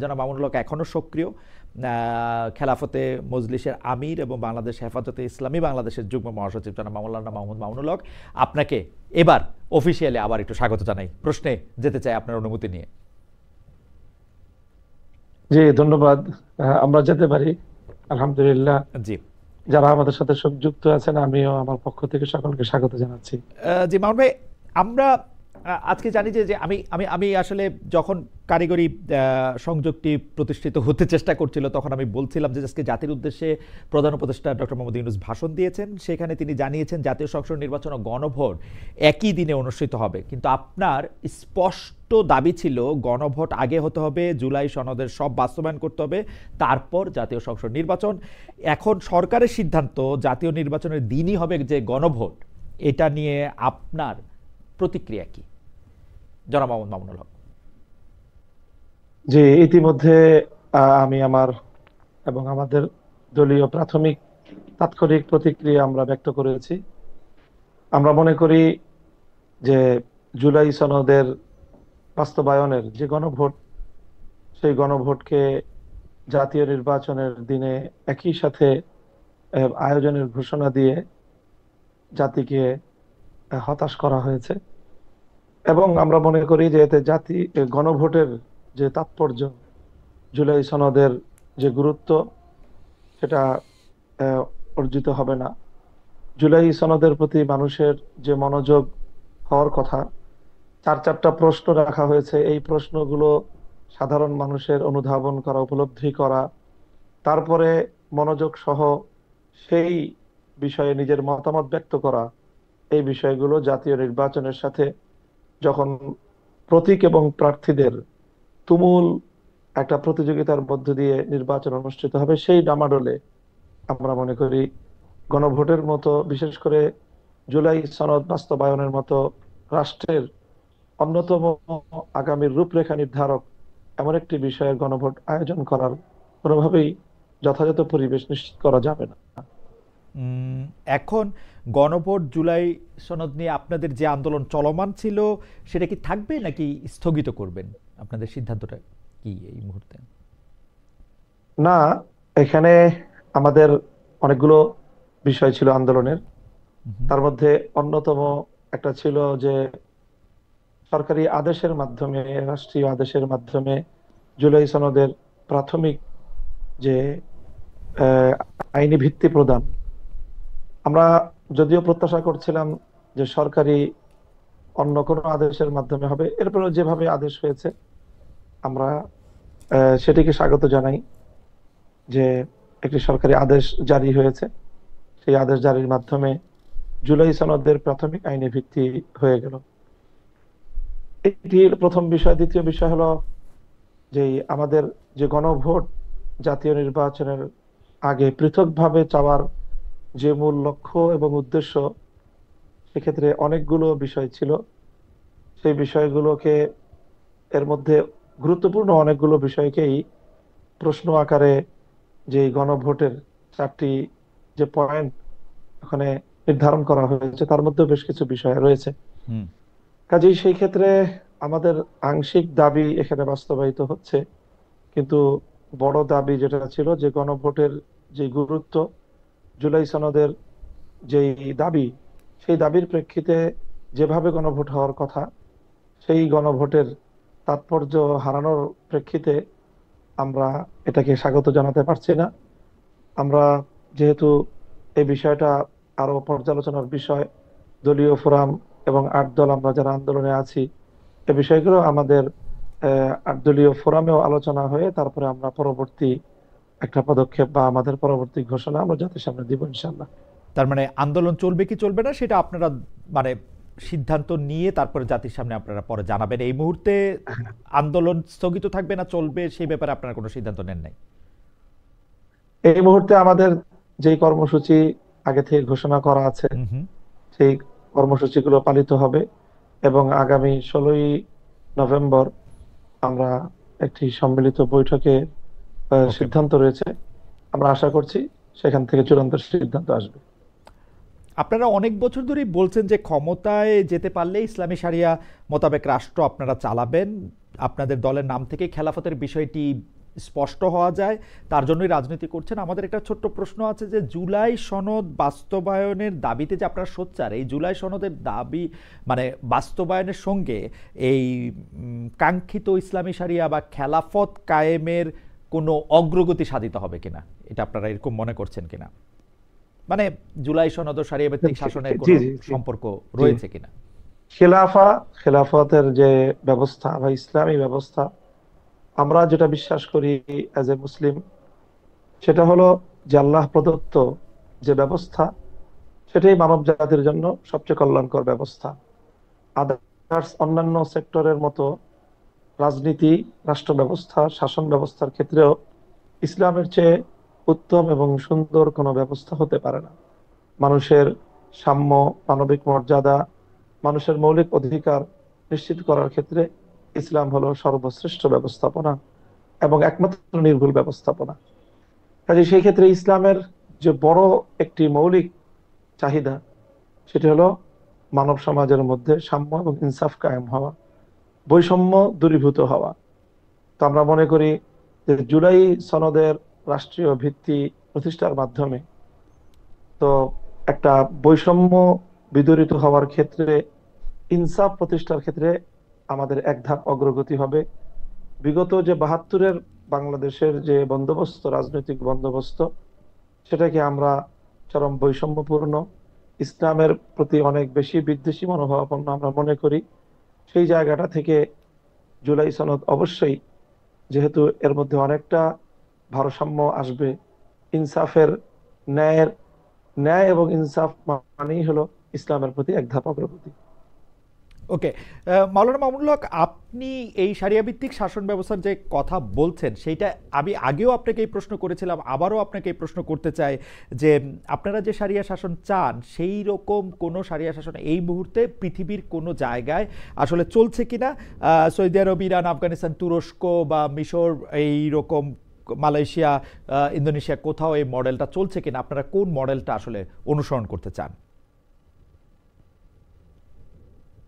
জনাব মামুনুল হক এখনো সক্রিয় খেলাফতে মজলিসের আমির এবং বাংলাদেশ হেফাজতে ইসলামী বাংলাদেশের যুগ্ম মহাসচিব জনাব মাওলানা মাহমুদ মামুনুল হক। আপনাকে এবার অফিসিয়ালি আবার একটু স্বাগত জানাই, প্রশ্নে যেতে চাই আপনার অনুমতি নিয়ে। জি ধন্যবাদ। আমরা যেতে পারি আলহামদুলিল্লাহ। জি, যারা আমাদের সাথে সংযুক্ত আছেন আমিও আমার পক্ষ থেকে সকলকে স্বাগত জানাচ্ছি। জি মামুন ভাই, আমরা আজকে জানি যে যে আমি আমি আমি আসলে যখন কারিগরি সংযোগটি প্রতিষ্ঠিত হতে চেষ্টা করছিল তখন আমি বলছিলাম যে আজকে জাতির উদ্দেশ্যে প্রধান উপদেষ্টা ডক্টর মোহাম্মদ ইউনূস ভাষণ দিয়েছেন, সেখানে তিনি জানিয়েছেন জাতীয় সংসদ নির্বাচন ও গণভোট একই দিনে অনুষ্ঠিত হবে, কিন্তু আপনার স্পষ্ট দাবি ছিল গণভোট আগে হতে হবে, জুলাই সনদের সব বাস্তবায়ন করতে হবে, তারপর জাতীয় সংসদ নির্বাচন। এখন সরকারের সিদ্ধান্ত জাতীয় নির্বাচনের দিনই হবে যে গণভোট, এটা নিয়ে আপনার প্রতিক্রিয়া কি জনাব মোহাম্মদ মামুনুল হক? যে ইতিমধ্যে আমি আমার এবং আমাদের দলীয় প্রাথমিক তাৎক্ষণিক প্রতিক্রিয়া আমরা ব্যক্ত করেছি। আমরা মনে করি যে জুলাই সনদের বাস্তবায়নের যে গণভোট, সেই গণভোটকে জাতীয় নির্বাচনের দিনে একই সাথে আয়োজনের ঘোষণা দিয়ে জাতিকে হতাশ করা হয়েছে। এবং আমরা মনে করি যে এতে গণভোটের যে তাৎপর্য, জুলাই সনদের যে গুরুত্ব, সেটা অর্জিত হবে না। জুলাই সনদের প্রতি মানুষের যে মনোযোগ হওয়ার কথা, চারটা প্রশ্ন রাখা হয়েছে। এই প্রশ্নগুলো সাধারণ মানুষের অনুধাবন করা, উপলব্ধি করা, তারপরে মনোযোগ সহ সেই বিষয়ে নিজের মতামত ব্যক্ত করা, এই বিষয়গুলো জাতীয় নির্বাচনের সাথে যখন প্রতীক এবং প্রার্থীদের তুমুল একটা প্রতিযোগিতার মধ্য দিয়ে নির্বাচন অনুষ্ঠিত হবে, সেই ডামাডোলে আমরা মনে করি গণভোটের মতো, বিশেষ করে জুলাই সনদ বাস্তবায়নের মতো রাষ্ট্রের অন্যতম আগামীর রূপরেখা নির্ধারক এমন একটি বিষয়ের গণভোট আয়োজন করার কোনোভাবেই যথাযথ পরিবেশ নিশ্চিত করা যাবে না। এখন গণভোট জুলাই সনদ নিয়ে আপনাদের যে আন্দোলন চলমান ছিল সেটা কি থাকবে নাকি স্থগিত করবেন? আপনাদের সিদ্ধান্তটা কি এই মুহূর্তে? না, এখানে আমাদের অনেকগুলো বিষয় ছিল আন্দোলনের। তার মধ্যে অন্যতম একটা ছিল যে সরকারি আদেশের মাধ্যমে, রাষ্ট্রীয় আদেশের মাধ্যমে জুলাই সনদের প্রাথমিক যে আইনি ভিত্তি প্রদান। আমরা যদিও প্রত্যাশা করছিলাম যে সরকারি অন্য কোনো আদেশের মাধ্যমে হবে, এরপরেও যেভাবে আদেশ হয়েছে আমরা সেটিকে স্বাগত জানাই, যে একটি সরকারি আদেশ জারি হয়েছে। সেই আদেশ জারির মাধ্যমে জুলাই সনদের প্রাথমিক আইনি ভিত্তি হয়ে গেল। এটির প্রথম বিষয়। দ্বিতীয় বিষয় হলো যে আমাদের যে গণভোট জাতীয় নির্বাচনের আগে পৃথকভাবে চাওয়ার যে মূল লক্ষ্য এবং উদ্দেশ্য, সেক্ষেত্রে অনেকগুলো বিষয় ছিল। সেই বিষয়গুলোকে, এর মধ্যে গুরুত্বপূর্ণ অনেকগুলো বিষয়কেই প্রশ্ন আকারে যে গণভোটের চারটি যে পয়েন্ট ওখানে নির্ধারণ করা হয়েছে, তার মধ্যে বেশ কিছু বিষয় রয়েছে। কাজেই সেই ক্ষেত্রে আমাদের আংশিক দাবি এখানে বাস্তবায়িত হচ্ছে, কিন্তু বড় দাবি যেটা ছিল যে গণভোটের যে গুরুত্ব, জুলাই সনদের যেই দাবি, সেই দাবির প্রেক্ষিতে যেভাবে গণভোট হওয়ার কথা, সেই গণভোটের তাৎপর্য হারানোর প্রেক্ষিতে আমরা এটাকে স্বাগত জানাতে পারছি না। আমরা যেহেতু এই বিষয়টা আরো পর্যালোচনার বিষয়, দলীয় ফোরাম এবং 8 দল আমরা যারা আন্দোলনে আছি, এই বিষয়গুলো আমাদের 8 দলীয় ফোরামেও আলোচনা হয়ে তারপরে আমরা পরবর্তী একটা পদক্ষেপ বা আমাদের পরবর্তী ঘোষণা আমরা জাতির সামনে দিব ইনশাআল্লাহ। তার মানে আন্দোলন চলবে কি চলবে না সেটা আপনারা মানে সিদ্ধান্ত নিয়ে তারপরে জাতির সামনে আপনারা পরে জানাবেন। এই মুহূর্তে আন্দোলন স্থগিত থাকবে না চলবে সেই ব্যাপারে আপনারা কোনো সিদ্ধান্ত নেন নাই? এই মুহূর্তে আমাদের যে কর্মসূচি আগে থেকে ঘোষণা করা আছে, সেই কর্মসূচিগুলো পালিত হবে এবং আগামী 16ই নভেম্বর আমরা একটি সম্মিলিত বৈঠকে সিদ্ধান্ত রয়েছে। আমরা আশা করছি সেখান থেকে চূড়ান্ত সিদ্ধান্ত আসবে। আপনারা অনেক বছর ধরেই বলছেন যে ক্ষমতায় যেতে পারলে ইসলামী শারিয়া মোতাবেক রাষ্ট্র আপনারা চালাবেন, আপনাদের দলের নাম থেকে খেলাফতের বিষয়টি স্পষ্ট হওয়া যায়, তার জন্যই রাজনীতি করছেন। আমাদের একটা ছোট্ট প্রশ্ন আছে যে জুলাই সনদ বাস্তবায়নের দাবিতে যে আপনারা সোচ্চার, এই জুলাই সনদের দাবি মানে বাস্তবায়নের সঙ্গে এই কাঙ্ক্ষিত ইসলামী শারিয়া বা খেলাফত কায়েমের কোনো অগ্রগতি সাধিত হবে কিনা, এটা আপনারা এরকম মনে করছেন কিনা? মানে জুলাই সনদ ও শারিয়া ভিত্তিক শাসনের জি কোনো জি জি সম্পর্ক জি রয়েছে কিনা? খেলাফতের যে ব্যবস্থা বা ইসলামী ব্যবস্থা, আমরা যেটা বিশ্বাস করি অ্যাজ এ মুসলিম, সেটা হলো যে আল্লাহ প্রদত্ত যে ব্যবস্থা, সেটাই মানব জাতির জন্য সবচেয়ে কল্যাণকর ব্যবস্থা। আদার্স অন্যান্য সেক্টরের মতো রাজনীতি, রাষ্ট্র ব্যবস্থা, শাসন ব্যবস্থার ক্ষেত্রেও ইসলামের চেয়ে উত্তম এবং সুন্দর কোনো ব্যবস্থা হতে পারে না। মানুষের সাম্য, মানবিক মর্যাদা, মানুষের মৌলিক অধিকার নিশ্চিত করার ক্ষেত্রে ইসলাম হলো সর্বশ্রেষ্ঠ ব্যবস্থাপনা এবং একমাত্র নির্ভুল ব্যবস্থাপনা। কাজে সেই ক্ষেত্রে ইসলামের যে বড় একটি মৌলিক চাহিদা, সেটি হলো মানব সমাজের মধ্যে সাম্য এবং ইনসাফ কায়েম হওয়া, বৈষম্য দূরীভূত হওয়া। তো আমরা মনে করি যে জুলাই সনদের রাষ্ট্রীয় ভিত্তি প্রতিষ্ঠার মাধ্যমে তো একটা বৈষম্য বিদরিত হওয়ার ক্ষেত্রে, ইনসাফ প্রতিষ্ঠার ক্ষেত্রে আমাদের এক ধাপ অগ্রগতি হবে। বিগত যে ৭২-এর বাংলাদেশের যে বন্দোবস্ত, রাজনৈতিক বন্দোবস্ত, সেটাকে আমরা চরম বৈষম্যপূর্ণ, ইসলামের প্রতি অনেক বেশি বিদ্বেষী মনোভাবাপন্ন আমরা মনে করি। সেই জায়গাটা থেকে জুলাই সনদ অবশ্যই, যেহেতু এর মধ্যে অনেকটা ভারসাম্য আসবে, ইনসাফের, ন্যায়ের, ন্যায় এবং ইনসাফ মানেই হলো ইসলামের প্রতি এক ধাপ অগ্রগতি। ওকে, মাওলানা মামুনুল হক, আপনি এই শারিয়া ভিত্তিক শাসন ব্যবস্থার যে কথা বলছেন, সেইটা আমি আগেও আপনাকে এই প্রশ্ন করেছিলাম, আবারও আপনাকে এই প্রশ্ন করতে চাই যে আপনারা যে শারিয়া শাসন চান, সেই রকম কোনো শারিয়া শাসন এই মুহূর্তে পৃথিবীর কোনো জায়গায় আসলে চলছে কিনা? সৌদি আরব, ইরান, আফগানিস্তান, তুরস্ক বা মিশর, এই রকম মালয়েশিয়া, ইন্দোনেশিয়া, কোথাও এই মডেলটা চলছে কিনা? আপনারা কোন মডেলটা আসলে অনুসরণ করতে চান?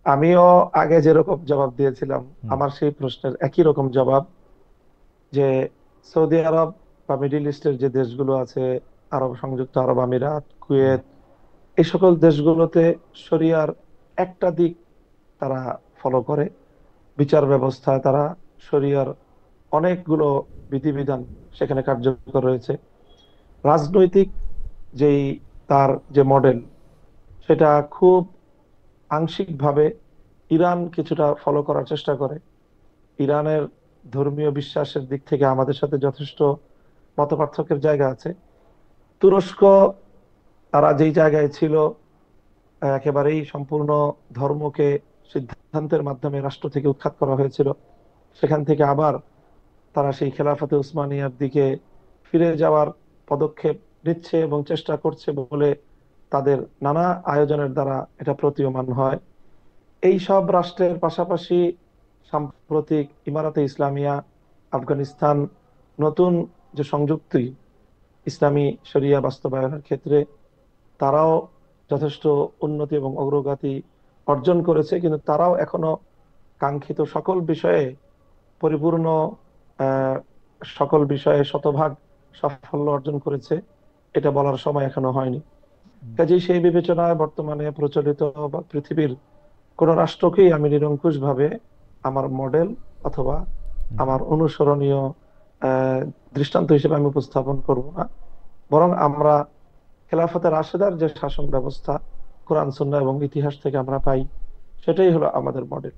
আমিও আগে যেরকম জবাব দিয়েছিলাম, আমার সেই প্রশ্নের একই রকম জবাব, যে সৌদি আরব বা মিডিল ইস্টের যে দেশগুলো আছে, আরব সংযুক্ত আরব আমিরাত, কুয়েত, এই সকল দেশগুলোতে শরিয়ার একটা দিক তারা ফলো করে। বিচার ব্যবস্থায় তারা শরিয়ার অনেকগুলো বিধিবিধান সেখানে কার্যকর রয়েছে। রাজনৈতিক যেই তার যে মডেল, সেটা খুব আংশিকভাবে ইরান কিছুটা ফলো করার চেষ্টা করে। ইরানের ধর্মীয় বিশ্বাসের দিক থেকে আমাদের সাথে যথেষ্ট মতপার্থক্যের জায়গা আছে। তুরস্ক, তারা যেই জায়গায় ছিল, একেবারেই সম্পূর্ণ ধর্মকে সিদ্ধান্তের মাধ্যমে রাষ্ট্র থেকে উৎখাত করা হয়েছিল, সেখান থেকে আবার তারা সেই খেলাফতে উসমানিয়ার দিকে ফিরে যাওয়ার পদক্ষেপ নিচ্ছে এবং চেষ্টা করছে বলে তাদের নানা আয়োজনের দ্বারা এটা প্রতীয়মান হয়। এই সব রাষ্ট্রের পাশাপাশি সাম্প্রতিক ইমারাতে ইসলামিয়া, আফগানিস্তান, নতুন যে সংযুক্তি ইসলামী শরিয়া বাস্তবায়নের ক্ষেত্রে, তারাও যথেষ্ট উন্নতি এবং অগ্রগতি অর্জন করেছে, কিন্তু তারাও এখনো কাঙ্ক্ষিত সকল বিষয়ে পরিপূর্ণ, আহ, সকল বিষয়ে শতভাগ সাফল্য অর্জন করেছে এটা বলার সময় এখনো হয়নি। কাজেই সেই বিবেচনায় বর্তমানে প্রচলিত বা পৃথিবীর কোন রাষ্ট্রকেই আমি নিরঙ্কুশ ভাবে আমার মডেল অথবা আমার অনুসরণীয় দৃষ্টান্ত হিসেবে আমি উপস্থাপন করব না, বরং আমরা খেলাফতে রাশেদার যে শাসন ব্যবস্থা কোরআন সুন্নাহ এবং ইতিহাস থেকে আমরা পাই, সেটাই হলো আমাদের মডেল।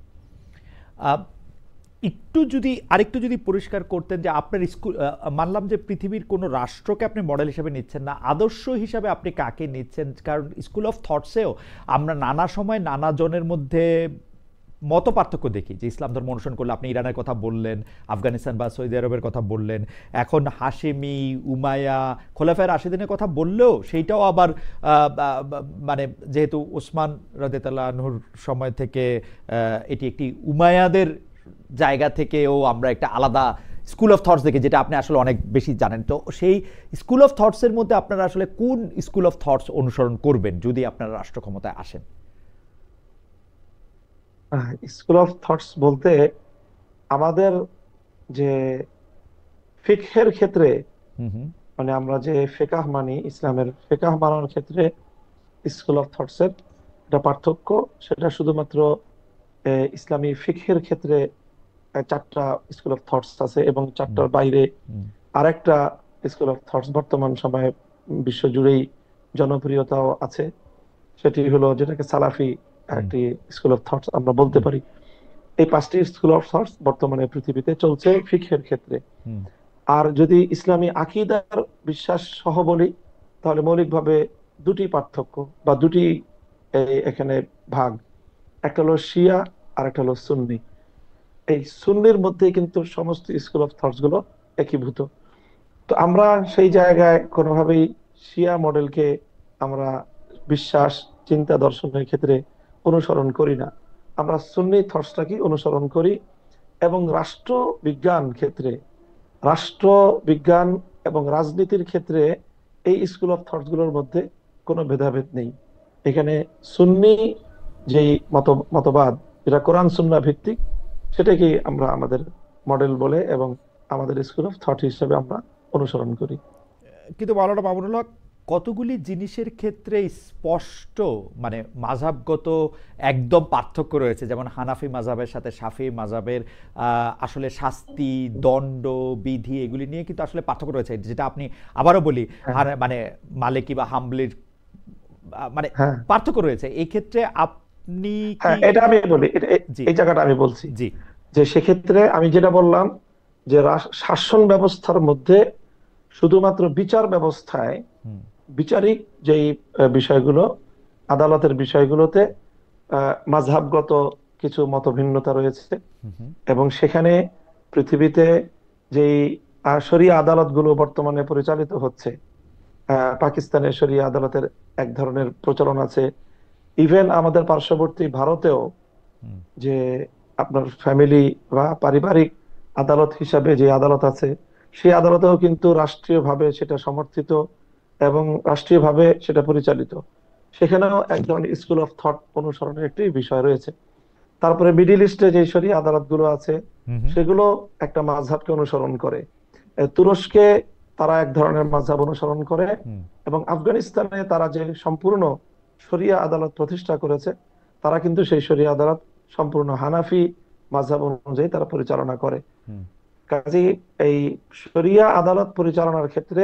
আরেকটু যদি পরিষ্কার করতেন যে আপনার স্কুল, মানলাম যে পৃথিবীর কোনো রাষ্ট্রকে আপনি মডেল হিসেবে নিচ্ছেন না, আদর্শ হিসাবে আপনি কাকে নিচ্ছেন? কারণ স্কুল অফ থটসেও আমরা নানা সময় নানা জনের মধ্যে মত পার্থক্য দেখি যে ইসলাম ধর্ম অনুসরণ করলে, আপনি ইরানের কথা বললেন, আফগানিস্তান বা সৌদি আরবের কথা বললেন, এখন হাশেমি, উমাইয়া, খোলাফায়ে রাশিদিনের কথা বললেও সেইটাও আবার মানে যেহেতু ওসমান রাদিয়াল্লাহু আনহুর সময় থেকে এটি একটি উমাইয়াদের জায়গা থেকেও আমরা একটা আলাদা স্কুল অফ থটস দেখে, যেটা আপনি আসলে অনেক বেশি জানেন, তো সেই স্কুল অফ থটসের মধ্যে আপনারা আসলে কোন স্কুল অফ থটস অনুসরণ করবেন যদি আপনারা রাষ্ট্র ক্ষমতায় আসেন? স্কুল অফ থটস বলতে আমাদের যে ফিকহের ক্ষেত্রে, হুম হুম মানে আমরা যে ফিকাহ মানি, ইসলামের ফিকাহ মানার ক্ষেত্রে স্কুল অফ থটস এর একটা পার্থক্য, সেটা শুধুমাত্র ইসলামী ফিকহের ক্ষেত্রে চারটা স্কুল অফ থটস আছে, এবং হুম চারটার বাইরে হুম আরেকটা স্কুল অফ থটস বর্তমান সময়ে বিশ্বজুড়েই জনপ্রিয়তাও আছে। সেটি হলো যেটাকে সালাফি হুম একটি স্কুল অফ থটস আমরা বলতে হুম পারি। এই পাঁচটি স্কুল অফ থটস বর্তমানে পৃথিবীতে চলছে ফিকহের ক্ষেত্রে। হুম আর যদি ইসলামী আকীদার বিশ্বাস সহ বলি, তাহলে মৌলিকভাবে দুটি পার্থক্য বা দুটি এখানে ভাগ, একটা হলো শিয়া আর একটা হলো সুন্নি। এই সুন্নির মধ্যে কিন্তু সমস্ত স্কুল অফ থটস গুলো একীভূত। তো আমরা সেই জায়গায় কোনোভাবেই শিয়া মডেলকে আমরা বিশ্বাস, চিন্তা, দর্শনের ক্ষেত্রে অনুসরণ করি না। আমরা সুন্নি থটসটাকে অনুসরণ করি। এবং রাষ্ট্রবিজ্ঞান ক্ষেত্রে, রাষ্ট্রবিজ্ঞান এবং রাজনীতির ক্ষেত্রে এই স্কুল অফ থটস গুলোর মধ্যে কোনো ভেদাভেদ নেই। এখানে সুন্নি যেই মতবাদ, যেটা কোরআন সুন্নাহ ভিত্তিক, সেটাকে আমরা আমাদের মডেল বলে এবং আমাদের স্কুল অফ থট হিসেবে আমরা অনুসরণ করি। কিন্তু মাওলানা মামুনুল হক, কতগুলি জিনিসের ক্ষেত্রে স্পষ্ট মানে মাযহাবগত একদম পার্থক্য রয়েছে, যেমন হানাফি মাযহাবের সাথে শাফি মাযহাবের আসলে শাস্তি, দণ্ড, বিধি এগুলি নিয়ে কিন্তু আসলে পার্থক্য রয়েছে, যেটা আপনি আবারও বলি হ্যাঁ, মানে মালিকি বা হাম্বলির মানে হ্যাঁ, পার্থক্য রয়েছে এই ক্ষেত্রে। আপনি হ্যাঁ, কি? এটা আমি বলি, জি এই জায়গাটা আমি বলছি জি যে সেক্ষেত্রে আমি যেটা বললাম যে শাসন ব্যবস্থার মধ্যে শুধুমাত্র বিচার ব্যবস্থায় হুম বিচারিক যেই বিষয়গুলো, আদালতের বিষয়গুলোতে মাযহাবগত কিছু মতভিন্নতা রয়েছে। হুম হুম এবং সেখানে পৃথিবীতে যেই শরিয়া আদালতগুলো বর্তমানে পরিচালিত হচ্ছে, পাকিস্তানের শরিয়া আদালতের এক ধরনের প্রচলন আছে। ইভেন আমাদের পার্শ্ববর্তী ভারতেও হুম যে আপনার ফ্যামিলি বা পারিবারিক আদালত হিসাবে যে আদালত আছে, সেই আদালতেও কিন্তু রাষ্ট্রীয়ভাবে সেটা সমর্থিত এবং রাষ্ট্রীয়ভাবে সেটা পরিচালিত। সেখানেও এক ধরনের স্কুল অফ থট অনুসরণের একটি বিষয় রয়েছে। তারপরে মিডিল ইস্টে যে শরিয়া আদালতগুলো আছে, হুম হুম সেগুলো একটা মাযহাবকে অনুসরণ করে। তুরস্কে তারা এক ধরনের মাযহাব অনুসরণ করে, হুম এবং আফগানিস্তানে তারা যে সম্পূর্ণ শরিয়া আদালত প্রতিষ্ঠা করেছে, তারা কিন্তু সেই শরিয়া আদালত সম্পূর্ণ হানাফি মাযহাব অনুযায়ী তারা পরিচালনা করে। হুম কাজেই এই শরিয়া আদালত পরিচালনার ক্ষেত্রে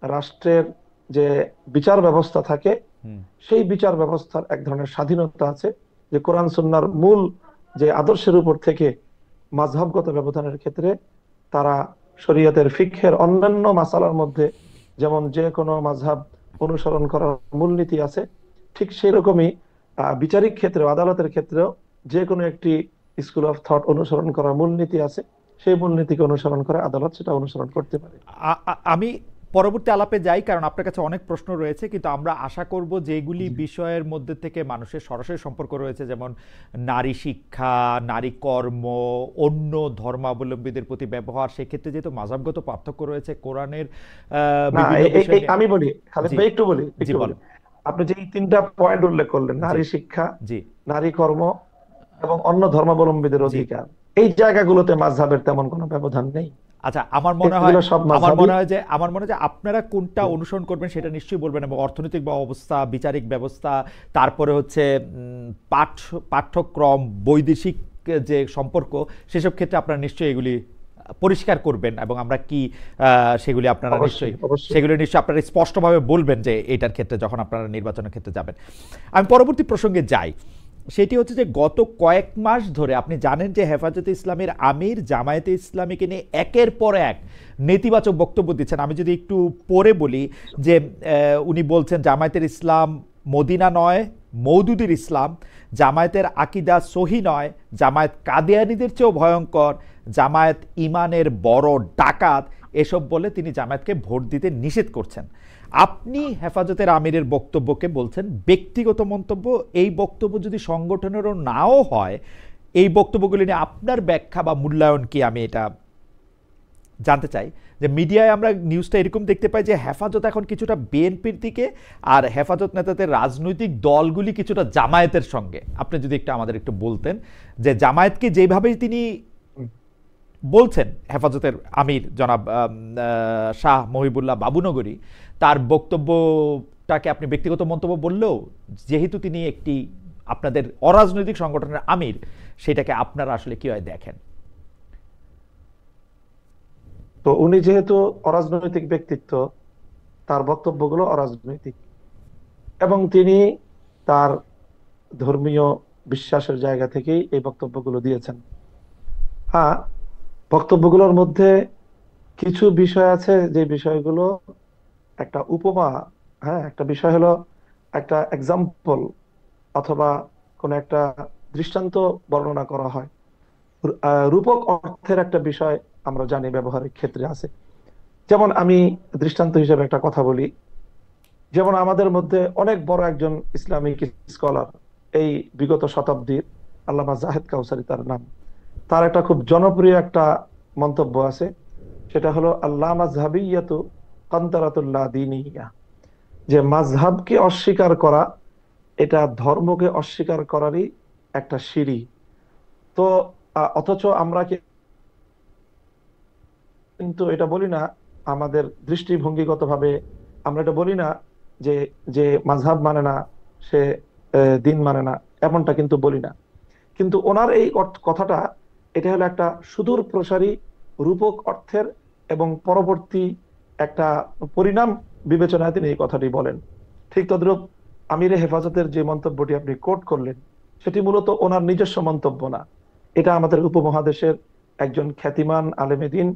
রাষ্ট্রের যে বিচার ব্যবস্থা থাকে, হুম সেই বিচার ব্যবস্থার এক ধরনের স্বাধীনতা আছে, যে কোরআন সুন্নাহর মূল যে আদর্শের উপর থেকে মাযহাবগত ব্যবধানের ক্ষেত্রে তারা শরীয়তের ফিকহের অন্যান্য মাসালার মধ্যে, যেমন যে কোনো মাযহাব অনুসরণ করার মূলনীতি আছে, ঠিক সেই রকমই বিচারিক ক্ষেত্রে, আদালতের ক্ষেত্রেও যে কোনো একটি স্কুল অফ থট অনুসরণ করার মূলনীতি আছে। সেই মূলনীতিকে অনুসরণ করে আদালত সেটা অনুসরণ করতে পারে। আমি পরবর্তী আলাপে যাই, কারণ আপনার কাছে অনেক প্রশ্ন রয়েছে, কিন্তু আমরা আশা করব যেগুলি জি, বিষয়ের মধ্যে থেকে মানুষের সরাসরি সম্পর্ক রয়েছে, যেমন নারী শিক্ষা, নারী কর্ম, অন্য ধর্মাবলম্বীদের প্রতি ব্যবহার, সেক্ষেত্রে যেহেতু মাযহাবগত পার্থক্য রয়েছে, কোরআনের না, বিভিন্ন বিষয় নিয়ে। আমি বলি খালেদ জি ভাই, একটু বলি, জি একটু বলি। বলেন। আপনি যে এই তিনটা পয়েন্ট উল্লেখ করলেন, জি নারী শিক্ষা, জি নারী কর্ম এবং অন্য ধর্মাবলম্বীদের জি অধিকার, এই জায়গাগুলোতে মাযহাবের তেমন কোনো ব্যবধান নেই। আচ্ছা, এগুলো সব আমার মাযহাবই। মনে হয় যে আপনারা কোনটা অনুসরণ করবেন সেটা নিশ্চয়ই বলবেন, এবং অর্থনৈতিক অবস্থা, বিচারিক ব্যবস্থা, তারপরে হচ্ছে পাঠ্যক্রম, বৈদেশিক যে সম্পর্ক, সেসব ক্ষেত্রে আপনারা নিশ্চয়ই এগুলি পরিষ্কার করবেন, এবং আমরা কি সেগুলি আপনারা অবশ্যই, নিশ্চয়ই অবশ্যই। সেগুলি নিশ্চয়ই আপনারা স্পষ্টভাবে বলবেন যে এটার ক্ষেত্রে যখন আপনারা নির্বাচনের ক্ষেত্রে যাবেন। আমি পরবর্তী প্রসঙ্গে যাই, সেটি হচ্ছে যে গত কয়েক মাস ধরে আপনি জানেন যে হেফাজতে ইসলামের আমির জামায়াতে ইসলামীকে নিয়ে একের পর এক নেতিবাচক বক্তব্য দিচ্ছেন। আমি যদি একটু পরে বলি যে উনি বলছেন জামায়াতের ইসলাম মদিনা নয়, মওদুদির ইসলাম, জামায়াতের আকিদা সহি নয়, জামায়াত কাদিয়ানীদের চেয়েও ভয়ঙ্কর, জামায়াত ইমানের বড় ডাকাত, এসব বলে তিনি জামায়াতকে ভোট দিতে নিষেধ করছেন। আপনি হেফাজতের আমিরের বক্তব্যকে বলছেন ব্যক্তিগত মন্তব্য। এই বক্তব্য যদি সংগঠনেরও নাও হয়, এই বক্তব্যগুলি নিয়ে আপনার ব্যাখ্যা বা মূল্যায়ন কি, আমি এটা জানতে চাই যে মিডিয়ায় আমরা নিউজটা এরকম দেখতে পাই যে হেফাজত এখন কিছুটা বিএনপির দিকে, আর হেফাজত নেতাদের রাজনৈতিক দলগুলি কিছুটা জামায়াতের সঙ্গে। আপনি যদি একটু আমাদের একটু বলতেন যে জামায়াতকে যেভাবেই তিনি বলছেন হেফাজতের আমির জনাব শাহ মহিবুল্লাহ বাবুনগরী, তার বক্তব্যটাকে আপনি ব্যক্তিগত মন্তব্য বললেও যেহেতু তিনি একটি আপনাদের অরাজনৈতিক সংগঠনের আমির, সেটাকে আপনারা আসলে কিভাবে দেখেন? তো উনি যেহেতু অরাজনৈতিক ব্যক্তিত্ব, তার বক্তব্যগুলো অরাজনৈতিক, এবং তিনি তার ধর্মীয় বিশ্বাসের জায়গা থেকেই এই বক্তব্যগুলো দিয়েছেন। হ্যাঁ, বক্তব্যগুলোর মধ্যে কিছু বিষয় আছে যে বিষয়গুলো একটা উপমা, হ্যাঁ, একটা বিষয় হলো একটা এক্সাম্পল অথবা কোন একটা দৃষ্টান্ত বর্ণনা করা হয়। রূপক অর্থের একটা বিষয় আমরা জানি ব্যবহারিক ক্ষেত্রে আছে। যেমন আমি দৃষ্টান্ত হিসেবে একটা কথা বলি, যেমন আমাদের মধ্যে অনেক বড় একজন ইসলামিক স্কলার, এই বিগত শতাব্দীর, আল্লামা জাহেদ কাউসারি তার নাম। তার একটা খুব জনপ্রিয় একটা মন্তব্য আছে, সেটা হলো আল্লাহ মাযহাবিয়াতু কান্তারাতুল্লাহ দীনিয়া, যে মাযহাবকে অস্বীকার করা এটা ধর্মকে অস্বীকার করারই একটা সিঁড়ি। তো অথচ আমরা কিন্তু এটা বলি না, আমাদের দৃষ্টিভঙ্গিগতভাবে আমরা এটা বলি না যে যে মাযহাব মানে না সে দিন মানে না, এমনটা কিন্তু বলি না। কিন্তু ওনার এই কথাটা, এটা হলো একটা সুদূর প্রসারী রূপক অর্থের এবং পরবর্তী একটা পরিণাম বিবেচনায় তিনি এই কথাটি বলেন। ঠিক তদ্রূপ আমিরে হেফাজতের যে মন্তব্যটি আপনি কোট করলেন, সেটি মূলত ওনার নিজস্ব মন্তব্য না। এটা আমাদের উপমহাদেশের একজন খ্যাতিমান আলেমে দ্বীন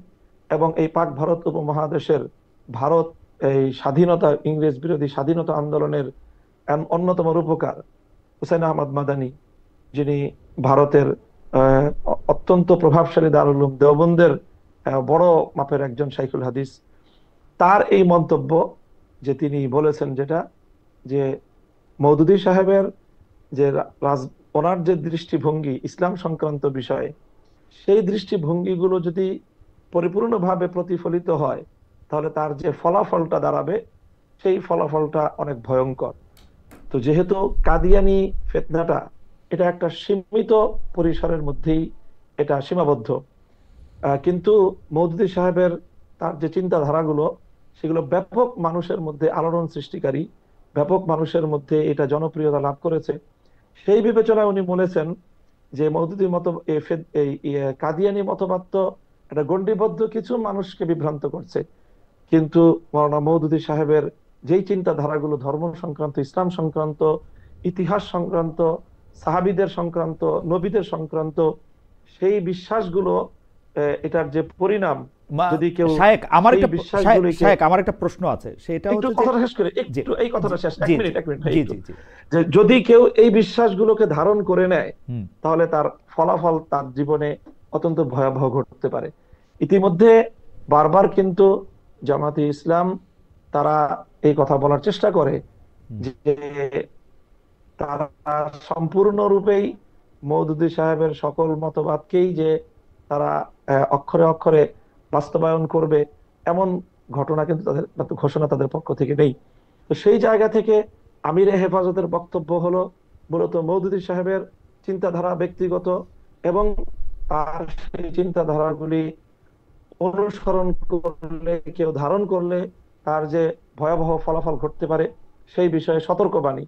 এবং এই পাক ভারত উপমহাদেশের, ভারত এই স্বাধীনতা, ইংরেজ বিরোধী স্বাধীনতা আন্দোলনের অন্যতম রূপকার হুসাইন আহমদ মাদানী, যিনি ভারতের অত্যন্ত প্রভাবশালী দারুল উলুম দেওবন্দের বড় মাপের একজন শাইখুল হাদিস, তার এই মন্তব্য যে তিনি বলেছেন যেটা, যে মওদুদী সাহেবের যে ওনার যে দৃষ্টিভঙ্গি ইসলাম সংক্রান্ত বিষয়ে, সেই দৃষ্টিভঙ্গিগুলো যদি পরিপূর্ণভাবে প্রতিফলিত হয়, তাহলে তার যে ফলাফলটা দাঁড়াবে, সেই ফলাফলটা অনেক ভয়ঙ্কর। তো যেহেতু কাদিয়ানি ফিতনাটা এটা একটা সীমিত পরিসরের মধ্যেই এটা সীমাবদ্ধ, কিন্তু মওদুদী সাহেবের তার যে চিন্তাধারাগুলো, সেগুলো ব্যাপক মানুষের মধ্যে আলোড়ন সৃষ্টিকারী, ব্যাপক মানুষের মধ্যে এটা জনপ্রিয়তা লাভ করেছে। সেই বিবেচনায় উনি বলেছেন যে মওদুদী মত এই কাদিয়ানি মতবাদ তো একটা গণ্ডিবদ্ধ কিছু মানুষকে বিভ্রান্ত করছে, কিন্তু মাওলানা মওদুদী সাহেবের যেই চিন্তাধারাগুলো ধর্ম সংক্রান্ত, ইসলাম সংক্রান্ত, ইতিহাস সংক্রান্ত, সাহাবীদের সংক্রান্ত, নবীদের সংক্রান্ত, সেই বিশ্বাসগুলো, এটার যে পরিণাম, যদি কেউ সেই বিশ্বাসগুলিকে, আমার একটা প্রশ্ন আছে, সেটা একটু হচ্ছে কথাটা শেষ করে, একটু এই কথাটা শেষ, এক মিনিট ভাই, জি একটু। জি জি, যে যদি কেউ এই বিশ্বাসগুলোকে ধারণ করে নেয়, তাহলে তার ফলাফল তার জীবনে অত্যন্ত ভয়াবহ ঘটতে পারে। ইতিমধ্যে বারবার কিন্তু জামাতে ইসলাম তারা এই কথা বলার চেষ্টা করে যে তারা সম্পূর্ণরূপেই মওদুদী সাহেবের সকল মতবাদকেই যে তারা অক্ষরে অক্ষরে বাস্তবায়ন করবে, এমন ঘটনা কিন্তু তাদের, ঘোষণা তাদের পক্ষ থেকে নেই। তো সেই জায়গা থেকে আমিরে হেফাজতের বক্তব্য হলো মূলত মওদুদী সাহেবের চিন্তাধারা ব্যক্তিগত, এবং তার সেই চিন্তাধারাগুলি অনুসরণ করলে, কেউ ধারণ করলে তার যে ভয়াবহ ফলাফল ঘটতে পারে, সেই বিষয়ে সতর্কবাণী।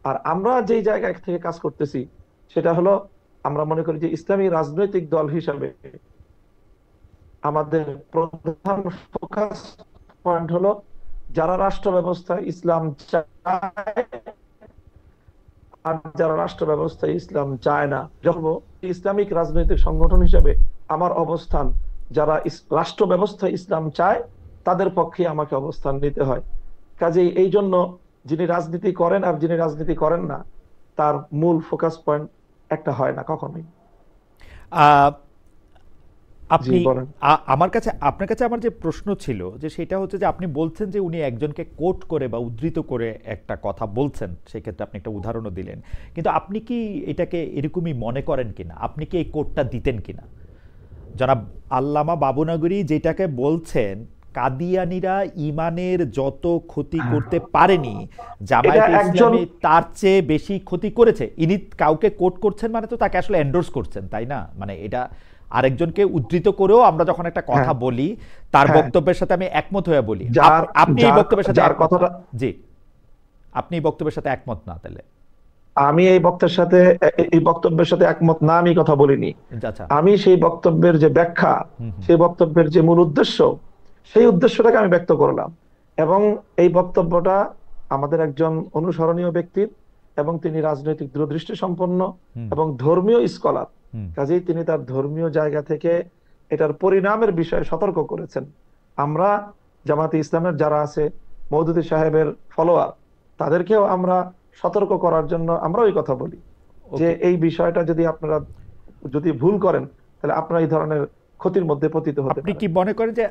আর আমরা যেই জায়গা থেকে কাজ করতেছি, সেটা হলো আমরা মনে করি যে ইসলামী রাজনৈতিক দল হিসাবে আমাদের প্রধান ফোকাস পয়েন্ট হলো যারা রাষ্ট্র ব্যবস্থায় ইসলাম চায় আর যারা রাষ্ট্র ব্যবস্থায় ইসলাম চায় না। যখন ইসলামিক রাজনৈতিক সংগঠন হিসেবে আমার অবস্থান, যারা রাষ্ট্র ব্যবস্থায় ইসলাম চায় তাদের পক্ষে আমাকে অবস্থান নিতে হয়। কাজেই এই জন্য যিনি রাজনীতি করেন আর যিনি রাজনীতি করেন না, তার মূল ফোকাস পয়েন্ট একটা হয় না কখনোই। আপনি আপনার কাছে আমার যে প্রশ্ন ছিল, যে সেটা হচ্ছে যে আপনি বলছেন যে উনি একজনকে কোট করে বা উদ্ধৃত করে একটা কথা বলছেন, সেক্ষেত্রে আপনি একটা উদাহরণও দিলেন, কিন্তু আপনি কি এটাকে এরকমই মনে করেন কিনা? আপনি কি এই কোটটা দিতেন কিনা জনাব আল্লামা বাবুনগরী যেটাকে বলছেন, কাদিয়ানীরা ইমানের যত ক্ষতি করতে পারেনি, এটা জামায়াতে একজন, ইসলামী তার চেয়ে বেশি ক্ষতি করেছে। ইনি কাউকে কোট করছেন মানে তো তাকে আসলে এন্ডোর্স করছেন, তাই না? মানে এটা আরেকজনকে উদ্ধৃত করেও আমরা যখন একটা কথা হ্যাঁ বলি, তার হ্যাঁ, বক্তব্যের সাথে আমি একমত হয়ে বলি। যার আপনি এই যার বক্তব্যের সাথে যার একমত না? কথাটা, জি, আপনি এই বক্তব্যের সাথে একমত না তাহলে? আমি এই বক্তব্যের সাথে একমত না, আমি কথা বলিনি। আচ্ছা। আমি সেই বক্তব্যের যে ব্যাখ্যা, হুম হুম সেই বক্তব্যের যে মূল উদ্দেশ্য, সেই উদ্দেশ্যটাকে আমি ব্যক্ত করলাম। এবং এই বক্তব্যটা আমাদের একজন অনুসরণীয় ব্যক্তির, এবং তিনি রাজনৈতিক দূরদৃষ্টি সম্পন্ন হুম এবং ধর্মীয় স্কলার। হুম কাজেই তিনি তার ধর্মীয় জায়গা থেকে এটার পরিণামের বিষয়ে সতর্ক করেছেন। আমরা জামাতে ইসলামের যারা আছে, মওদুদী সাহেবের ফলোয়ার, তাদেরকেও আমরা সতর্ক করার জন্য আমরা ওই কথা বলি যে ওকে। এই বিষয়টা যদি আপনারা যদি ভুল করেন, তাহলে আপনারা এই ধরনের ক্ষতির মধ্যে পতিত হতে আপনি পারেন। কি মনে করেন যে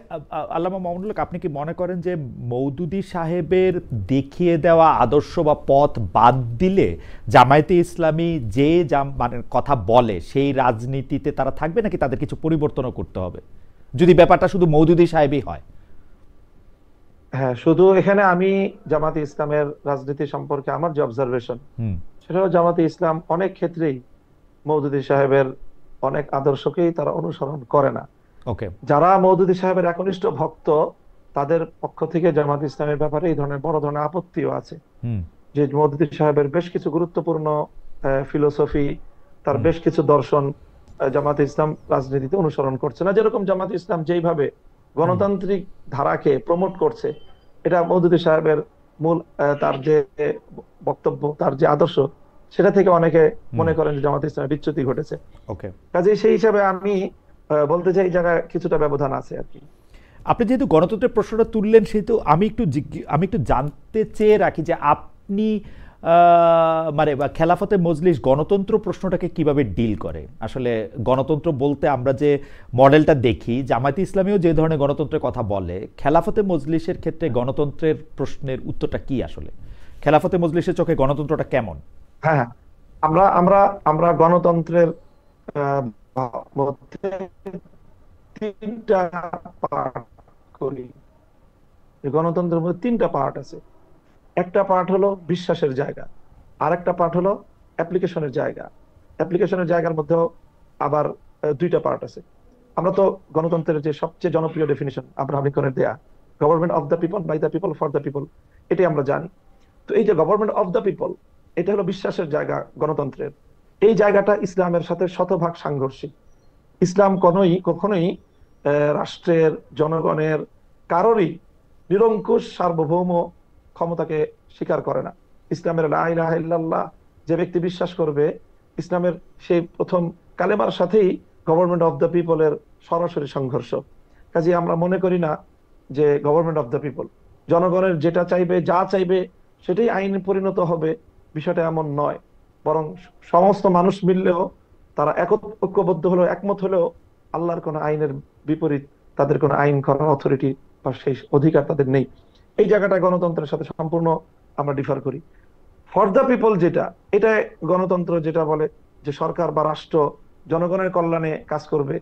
আল্লামা মামুনুল হক, আপনি কি মনে করেন যে মওদুদী সাহেবের দেখিয়ে দেওয়া আদর্শ বা পথ বাদ দিলে জামায়াতে ইসলামী যে মানে কথা বলে সেই রাজনীতিতে তারা থাকবে, নাকি তাদের কিছু পরিবর্তনও করতে হবে যদি ব্যাপারটা শুধু মওদুদী সাহেবই হয়? হ্যাঁ, শুধু এখানে আমি জামাতে ইসলামের রাজনীতি সম্পর্কে আমার যে অবজারভেশন, হুম। সেটা হলো জামাতে ইসলাম অনেক ক্ষেত্রেই মওদুদী সাহেবের অনেক আদর্শকেই তারা অনুসরণ করে না। ওকে। যারা মওদুদী সাহেবের একনিষ্ঠ ভক্ত, তাদের পক্ষ থেকে জামাত ইসলামের ব্যাপারে এই ধরনের বড় ধরনের আপত্তিও আছে হুম যে মওদুদী সাহেবের বেশ কিছু গুরুত্বপূর্ণ ফিলোসফি, তার হুম বেশ কিছু দর্শন জামাত ইসলাম রাজনীতিতে অনুসরণ করছে না। যেরকম জামাত ইসলাম যেইভাবে হুম গণতান্ত্রিক ধারাকে প্রমোট করছে, এটা মওদুদী সাহেবের মূল তার যে বক্তব্য, তার যে আদর্শ, সেটা থেকে অনেকে হুম মনে করেন যে জামাত ইসলামের বিচ্যুতি ঘটেছে। ওকে। কাজে সেই হিসাবে আমি বলতে চাই এই জায়গায় কিছুটা ব্যবধান আছে আর কি। আপনি যেহেতু গণতন্ত্রের প্রশ্নটা তুললেন, সেহেতু আমি একটু জানতে চেয়ে রাখি যে আপনি মানে বা খেলাফতে মজলিস গণতন্ত্র প্রশ্নটাকে কিভাবে ডিল করে। আসলে গণতন্ত্র বলতে আমরা যে মডেলটা দেখি, জামায়াতে ইসলামীও যে ধরনের গণতন্ত্রের কথা বলে, খেলাফতে মজলিসের ক্ষেত্রে গণতন্ত্রের প্রশ্নের উত্তরটা কি আসলে? খেলাফতে মজলিসের চোখে গণতন্ত্রটা কেমন? হ্যাঁ হ্যাঁ, আমরা আমরা আমরা গণতন্ত্রের আহ, মধ্যে তিনটা পার্ট করি। এই গণতন্ত্রের মধ্যে তিনটা পার্ট আছে। একটা পার্ট হলো বিশ্বাসের জায়গা, আর একটা পার্ট হলো অ্যাপ্লিকেশনের জায়গা। অ্যাপ্লিকেশনের জায়গার মধ্যেও আবার দুইটা পার্ট আছে। আমরা তো গণতন্ত্রের যে সবচেয়ে জনপ্রিয় ডেফিনিশন আব্রাহাম লিঙ্কনের দেয়া, government of the people, by the people, for the people, এটাই আমরা জানি। তো এই যে গভর্নমেন্ট অফ দ্য পিপল, এটা হলো বিশ্বাসের জায়গা গণতন্ত্রের। এই জায়গাটা ইসলামের সাথে শতভাগ সাংঘর্ষিক। ইসলাম কখনোই রাষ্ট্রের, জনগণের, কারোরই নিরঙ্কুশ সার্বভৌম ক্ষমতাকে স্বীকার করে না। ইসলামের লা ইলাহা ইল্লাল্লাহ যে ব্যক্তি বিশ্বাস করবে, ইসলামের সেই প্রথম কালেমার সাথেই গভর্নমেন্ট অফ দ্য পিপলের সরাসরি সংঘর্ষ। কাজে আমরা মনে করি না যে গভর্নমেন্ট অফ দ্য পিপল, জনগণের যেটা চাইবে, যা চাইবে সেটাই আইনে পরিণত হবে, বিষয়টা এমন নয়। বরং সমস্ত মানুষ মিললেও, তারা ঐক্যবদ্ধ হলেও, একমত হলেও, আল্লাহর কোন আইনের বিপরীত তাদের কোনো আইন করার অথরিটি বা সেই অধিকার তাদের নেই। এই জায়গাটা গণতন্ত্রের সাথে সম্পূর্ণ আমরা ডিফার করি। ফর দ্য পিপল যেটা, এটা গণতন্ত্র যেটা বলে যে সরকার বা রাষ্ট্র জনগণের কল্যাণে কাজ করবে,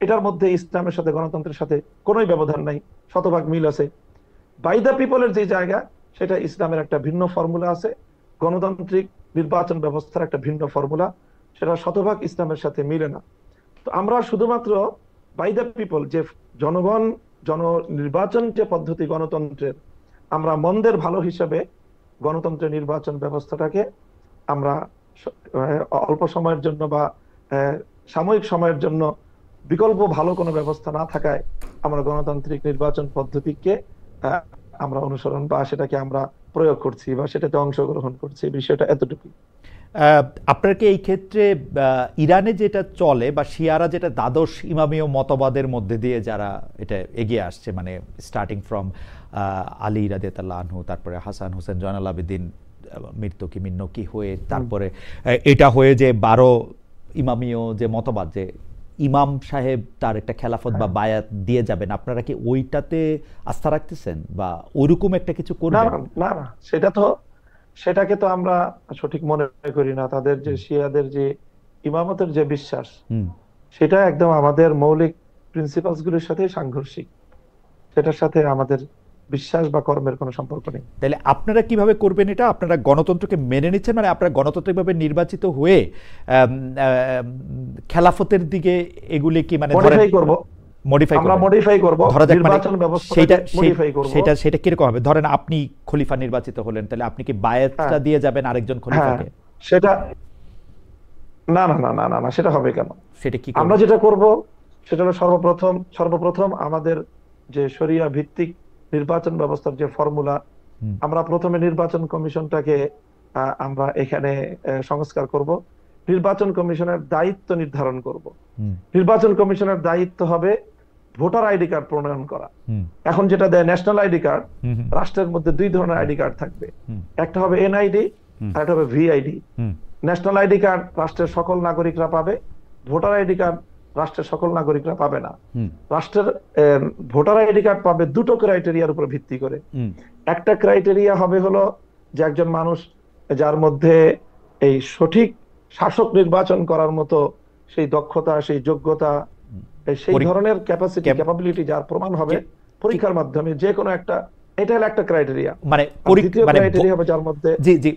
এটার মধ্যে ইসলামের সাথে গণতন্ত্রের সাথে কোনোই ব্যবধান নাই, শতভাগ মিল আছে। বাই দ্য পিপলের যে জায়গা, সেটা ইসলামের একটা ভিন্ন ফর্মুলা আছে, গণতান্ত্রিক নির্বাচন ব্যবস্থার একটা ভিন্ন ফর্মুলা, সেটা শতভাগ ইসলামের সাথে মিলে না। তো আমরা শুধুমাত্র বাই দ্য পিপল, যে জনগণ, জন নির্বাচন যে পদ্ধতি গণতন্ত্রের, আমরা মন্দের ভালো হিসেবে গণতন্ত্রের নির্বাচন ব্যবস্থাটাকে আমরা অল্প সময়ের জন্য বা সাময়িক সময়ের জন্য, বিকল্প ভালো কোনো ব্যবস্থা না থাকায় আমরা গণতান্ত্রিক নির্বাচন পদ্ধতিকে আহ, আমরা অনুসরণ বা সেটাকে আমরা প্রয়োগ করছি বা সেটাতে অংশগ্রহণ করছি, বিষয়টা এতটুকু। আপনার কি এই ক্ষেত্রে ইরানে যেটা চলে বা শিয়ারা যেটা দ্বাদশ ইমামীয় মতবাদের মধ্যে দিয়ে যারা এটা এগিয়ে আসছে, মানে স্টার্টিং ফ্রম আলী রাদিয়াল্লাহু আনহু, তারপরে হাসান হোসেন জয়নাল আবেদিন, মৃত্যুকি মিন্নকি হয়ে, তারপরে এটা হয়ে যে 12 ইমামীয় যে মতবাদ, যে ইমাম সাহেব তার একটা খেলাফত বা হ্যাঁ, বায়াত দিয়ে যাবেন, আপনারা কি ওইটাতে আস্থা রাখতেছেন বা ওইরকম একটা কিছু না করবেন? না না না, সেটাকে তো আমরা সঠিক মনে করি না। তাদের যে হুম শিয়াদের যে ইমামতের যে বিশ্বাস, হুম সেটা একদম আমাদের মৌলিক প্রিন্সিপালস গুলোর সাথে সাংঘর্ষিক, সেটার সাথে আমাদের বিশ্বাস বা কর্মের কোনো সম্পর্ক নেই। তাহলে আপনারা কিভাবে করবেন এটা? আপনারা গণতন্ত্রকে মেনে নিচ্ছেন, মানে আপনারা গণতান্ত্রিকভাবে নির্বাচিত হয়ে খেলাফতের দিকে এগুলি কি মানে মডিফাই করব, মডিফাই আমরা মডিফাই করব, ধরা যাক, মানে নির্বাচন ব্যবস্থাটাকে মডিফাই করব। সেটা কিরকম হবে? ধরেন আপনি খলিফা নির্বাচিত হলেন, তাহলে আপনি কি বায়াতটা দিয়ে যাবেন আরেকজন খলিফাকে? সেটা না না না না না না, সেটা হবে কেন? সেটা কি আমরা যেটা করব সেটা হলো সর্বপ্রথম আমাদের যে শরিয়া ভিত্তিক নির্বাচন ব্যবস্থার যে ফর্মুলা, আমরা প্রথমে নির্বাচন কমিশনটাকে আমরা এখানে সংস্কার করব। নির্বাচন কমিশনের দায়িত্ব নির্ধারণ করব। নির্বাচন কমিশনের দায়িত্ব হবে ভোটার আইডি কার্ড প্রণয়ন করা। এখন যেটা দেয় ন্যাশনাল আইডি কার্ড, রাষ্ট্রের মধ্যে দুই ধরনের আইডি কার্ড থাকবে, একটা হবে এনআইডি আর একটা হবে ভিআইডি। ন্যাশনাল আইডি কার্ড রাষ্ট্রের সকল নাগরিকরা পাবে, ভোটার আইডি কার্ড রাষ্ট্রের সকল নাগরিকরা পাবে না। রাষ্ট্রের ভোটার আইডি কার্ড পাবে দুটো ক্রাইটেরিয়ার উপর ভিত্তি করে। একটা ক্রাইটেরিয়া হবে হলো যে একজন মানুষ যার মধ্যে এই সঠিক শাসক নির্বাচন করার মতো সেই দক্ষতা, সেই যোগ্যতা, সেই ধরনের ক্যাপাসিটি, ক্যাপাবিলিটি যার প্রমাণ হবে পরীক্ষার মাধ্যমে যে কোনো একটা, এটা হলো একটা ক্রাইটেরিয়া। মানে ক্রাইটেরিয়া হবে যার মধ্যে জি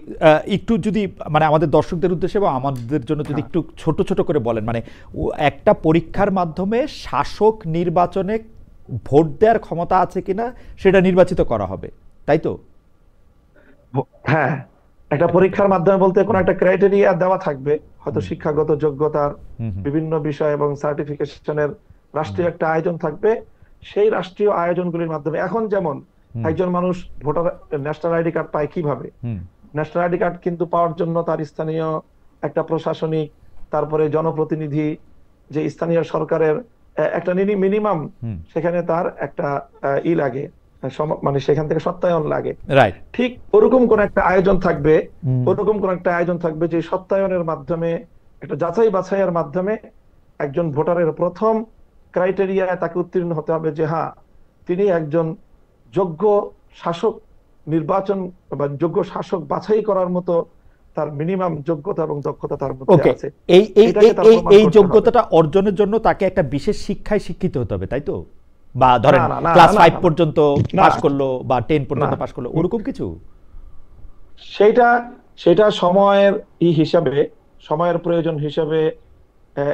একটু যদি মানে আমাদের দর্শকদের উদ্দেশ্যে বা আমাদের জন্য যদি একটু ছোট ছোট করে বলেন, মানে একটা পরীক্ষার মাধ্যমে শাসক নির্বাচনে ভোট দেওয়ার ক্ষমতা আছে কিনা সেটা নির্বাচিত করা হবে, তাই তো? হ্যাঁ, একটা পরীক্ষার মাধ্যমে বলতে কোনো একটা ক্রাইটেরিয়া দেওয়া থাকবে, হয়তো শিক্ষাগত যোগ্যতার বিভিন্ন বিষয় এবং সার্টিফিকেশনের রাষ্ট্রীয় একটা আয়োজন থাকবে। সেই রাষ্ট্রীয় আয়োজনগুলির মাধ্যমে এখন যেমন একজন মানুষ ভোটার ন্যাশনাল আইডি কার্ড পায় কিভাবে? ন্যাশনাল আইডি কার্ড কিন্তু পাওয়ার জন্য তার স্থানীয় একটা প্রশাসনিক, তারপরে জনপ্রতিনিধি, যে স্থানীয় সরকারের একটা মিনিমাম সেখানে তার একটা লাগে, মানে সেখান থেকে সত্যায়ন লাগে। ঠিক ওরকম কোন একটা আয়োজন থাকবে, ওরকম কোন একটা আয়োজন থাকবে যে সত্যায়নের মাধ্যমে, একটা যাচাই বাছাইয়ের মাধ্যমে একজন ভোটারের প্রথম ক্রাইটেরিয়া তাকে উত্তীর্ণ হতে হবে যে হ্যাঁ, তিনি একজন যোগ্য শাসক নির্বাচন বা যোগ্য শাসক বাছাই করার মতো তার মিনিমাম যোগ্যতা এবং দক্ষতা তার মধ্যে আছে। এই যোগ্যতাটা অর্জনের জন্য তাকে একটা বিশেষ শিক্ষায় শিক্ষিত হতে হবে, তাই তো? বা ধরেন ক্লাস 5 পর্যন্ত পাস করলো বা 10 পর্যন্ত পাস করলো, ওরকম কিছু? সেটা সময়ের হিসাবে, সময়ের প্রয়োজন হিসাবে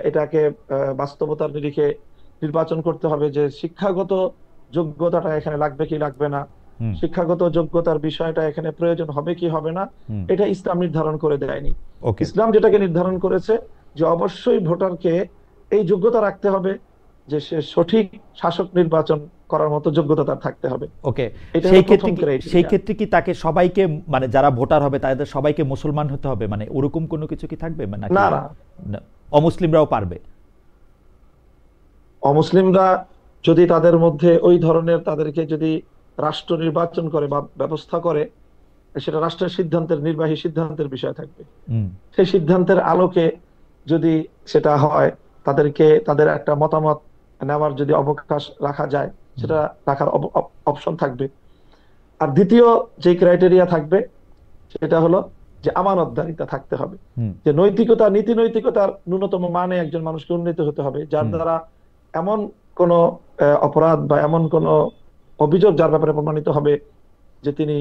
এটাকে বাস্তবতার নিরিখে নির্বাচন করতে হবে যে শিক্ষাগত যোগ্যতাটা এখানে লাগবে কি লাগবে না, শিক্ষাগত যোগ্যতার বিষয়টা এখানে প্রয়োজন হবে কি হবে না, এটা ইসলাম নির্ধারণ করে দেয়নি। ইসলাম যেটাকে নির্ধারণ করেছে যে অবশ্যই ভোটারকে এই যোগ্যতা রাখতে হবে যে সে সঠিক শাসক নির্বাচন করার মতো যোগ্যতা তার থাকতে হবে। ওকে, সেই ক্ষেত্রে কি তাকে সবাইকে, মানে যারা ভোটার হবে তাদের সবাইকে মুসলমান হতে হবে, মানে ওরকম কোনো কিছু কি থাকবে? মানে না, অমুসলিমরাও পারবে? অমুসলিমরা যদি তাদের মধ্যে ওই ধরনের, তাদেরকে যদি রাষ্ট্র নির্বাচন করে বা ব্যবস্থা করে, সেটা রাষ্ট্রের সিদ্ধান্তের, নির্বাহী সিদ্ধান্তের বিষয় থাকবে। সেই সিদ্ধান্তের আলোকে যদি সেটা হয়, তাদেরকে তাদের একটা মতামত নেওয়ার যদি অবকাশ রাখা যায়, সেটা রাখার অপশন থাকবে। আর দ্বিতীয় যে ক্রাইটেরিয়া থাকবে সেটা হলো যে আমানতদারিতা থাকতে হবে, যে নৈতিকতা, নীতি নৈতিকতার ন্যূনতম মানে একজন মানুষকে উন্নীত হতে হবে, যার দ্বারা এমন কোন অপরাধ বা এমন কোন অভিযোগ যার ব্যাপারে প্রমাণিত হবে যে তিনি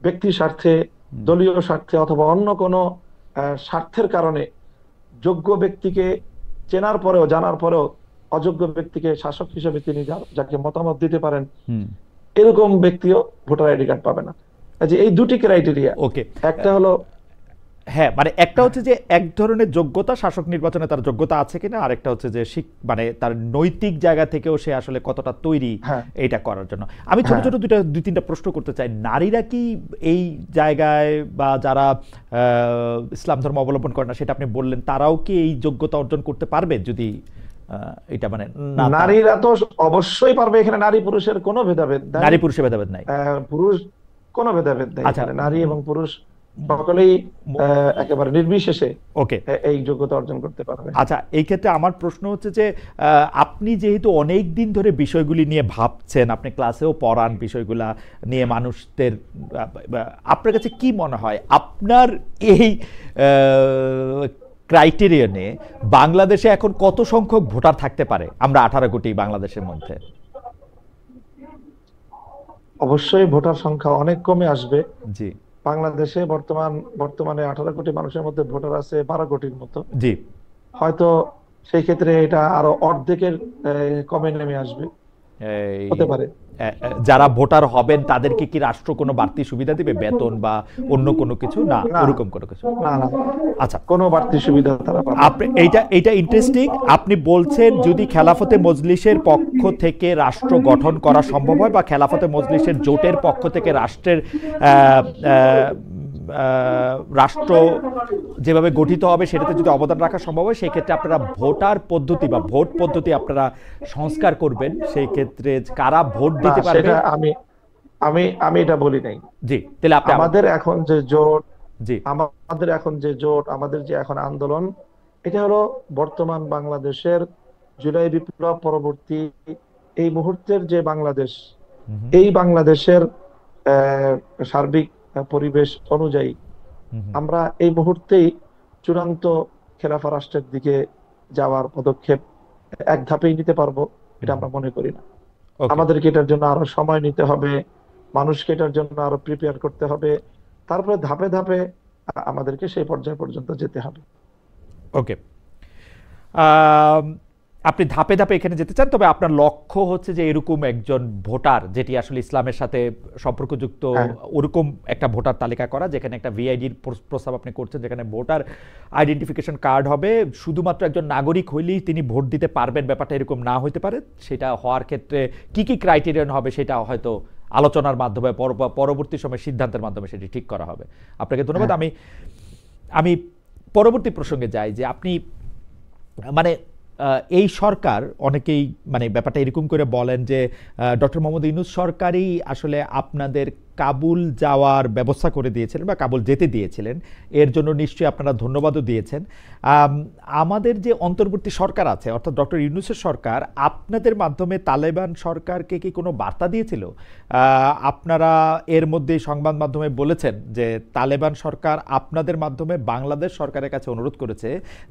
ব্যক্তি স্বার্থে, দলীয় স্বার্থে অথবা অন্য কোন স্বার্থের কারণে যোগ্য ব্যক্তিকে চেনার পরেও, জানার পরেও অযোগ্য ব্যক্তিকে শাসক হিসেবে তিনি যাকে মতামত দিতে পারেন, এরকম ব্যক্তিও ভোটার আইডি কার্ড পাবে না। যে এই দুটি ক্রাইটেরিয়া, একটা হলো হ্যাঁ, মানে একটা হচ্ছে যে এক ধরনের যোগ্যতা, শাসক নির্বাচনে তার যোগ্যতা আছে কিনা, আরেকটা হচ্ছে যে মানে তার নৈতিক জায়গা থেকেও সে আসলে কতটা তৈরি এইটা করার জন্য। আমি ছোট ছোট দুই তিনটা প্রশ্ন করতে চাই। নারীরা কি এই জায়গায়, বা যারা ইসলাম ধর্ম অবলম্বন করে না সেটা আপনি বললেন, তারাও কি এই যোগ্যতা অর্জন করতে পারবে? যদি এটা মানে নারীরা তো অবশ্যই পারবে, এখানে নারী পুরুষের কোনো ভেদাভেদ নাই, নারী পুরুষের ভেদাভেদ নাই, পুরুষ কোনো ভেদাভেদ নাই, নারী এবং পুরুষ সকলেই একেবারে নির্বিশেষে এই যোগ্যতা অর্জন করতে পারবে। আচ্ছা, এই ক্ষেত্রে আমার প্রশ্ন হচ্ছে যে আপনি যেহেতু অনেক দিন ধরে বিষয়গুলি নিয়ে ভাবছেন, আপনি ক্লাসেও পড়ান বিষয়গুলা নিয়ে মানুষদের, আপনার কাছে কি মনে হয় আপনার এই ক্রাইটেরিয়নে বাংলাদেশে এখন কত সংখ্যক ভোটার থাকতে পারে আমরা 18 কোটি বাংলাদেশের মধ্যে? অবশ্যই ভোটার সংখ্যা অনেক কমে আসবে। জি বাংলাদেশে বর্তমানে 18 কোটি মানুষের মধ্যে ভোটার আছে 12 কোটির মতো। জি। হয়তো সেই ক্ষেত্রে এটা আরো অর্ধেকের কমে নেমে আসবে, এই হতে পারে। যারা ভোটার হবেন তাদেরকে কি রাষ্ট্র কোনো বাড়তি সুবিধা দিবে, বেতন বা অন্য কোনো কিছু? না, না, ওরকম কোনো কিছু না, না, আচ্ছা, কোনো বাড়তি সুবিধা তারা পাবে না। আপনি এইটা ইন্টারেস্টিং। আপনি বলছেন যদি খেলাফতে মজলিসের পক্ষ থেকে রাষ্ট্র গঠন করা সম্ভব হয় বা খেলাফতে মজলিসের জোটের পক্ষ থেকে রাষ্ট্র যেভাবে গঠিত হবে সেটাতে যদি অবদান রাখা সম্ভব হয়, সেই ক্ষেত্রে আপনারা ভোটার পদ্ধতি বা ভোট পদ্ধতি আপনারা সংস্কার করবেন। সেই ক্ষেত্রে কারা ভোট না, দিতে পারবে? সেটা আমি আমি আমি এটা বলি নাই। জি, তাহলে আপনি আমাদের এখন যে জোট, জি আমাদের যে এখন আন্দোলন, এটা হলো বর্তমান বাংলাদেশের জুলাই বিপ্লব পরবর্তী এই মুহূর্তের যে বাংলাদেশ, এই বাংলাদেশের সার্বিক পরিবেশ অনুযায়ী আমরা এই মুহূর্তেই চূড়ান্ত খেলাফা রাষ্ট্রের দিকে যাওয়ার পদক্ষেপ এক ধাপেই নিতে পারবো, এটা আমরা মনে করি না। আমাদেরকে এটার জন্য আরো সময় নিতে হবে, মানুষকে এটার জন্য আরো প্রিপেয়ার করতে হবে, তারপরে ধাপে ধাপে আমাদেরকে সেই পর্যায় পর্যন্ত যেতে হবে। ওকে, আপনি ধাপে ধাপে এখানে যেতে চান, তবে আপনার লক্ষ্য হচ্ছে যে এরকম একজন ভোটার যেটি আসলে ইসলামের সাথে সম্পর্কযুক্ত, ওরকম একটা ভোটার তালিকা করা, যেখানে একটা ভিআইডির প্রস্তাব আপনি করছেন, যেখানে ভোটার আইডেন্টিফিকেশন কার্ড হবে, শুধুমাত্র একজন নাগরিক হইলেই তিনি ভোট দিতে পারবেন, ব্যাপারটা এরকম না হইতে পারে। সেটা হওয়ার ক্ষেত্রে কি কি ক্রাইটেরিয়ান হবে সেটা হয়তো আলোচনার মাধ্যমে পরবর্তী সময় সিদ্ধান্তের মাধ্যমে সেটি ঠিক করা হবে। আপনাকে ধন্যবাদ। আমি পরবর্তী প্রসঙ্গে যাই যে আপনি মানে এই সরকার, অনেকেই মানে ব্যাপারটা এরকম করে বলেন যে ডক্টর মোহাম্মদ ইউনূস সরকারই আসলে আপনাদের কাবুল যাওয়ার ব্যবস্থা করে দিয়েছিলেন বা কাবুল যেতে দিয়েছিলেন, এর জন্য নিশ্চয়ই আপনারা ধন্যবাদও দিয়েছেন। আমাদের যে অন্তর্বর্তী সরকার আছে, অর্থাৎ ডক্টর ইউনূসের সরকার, আপনাদের মাধ্যমে তালেবান সরকারকে কি কোনো বার্তা দিয়েছিল? আপনারা এর মধ্যে সংবাদ মাধ্যমে বলেছেন যে তালেবান সরকার আপনাদের মাধ্যমে বাংলাদেশ সরকারের কাছে অনুরোধ করেছে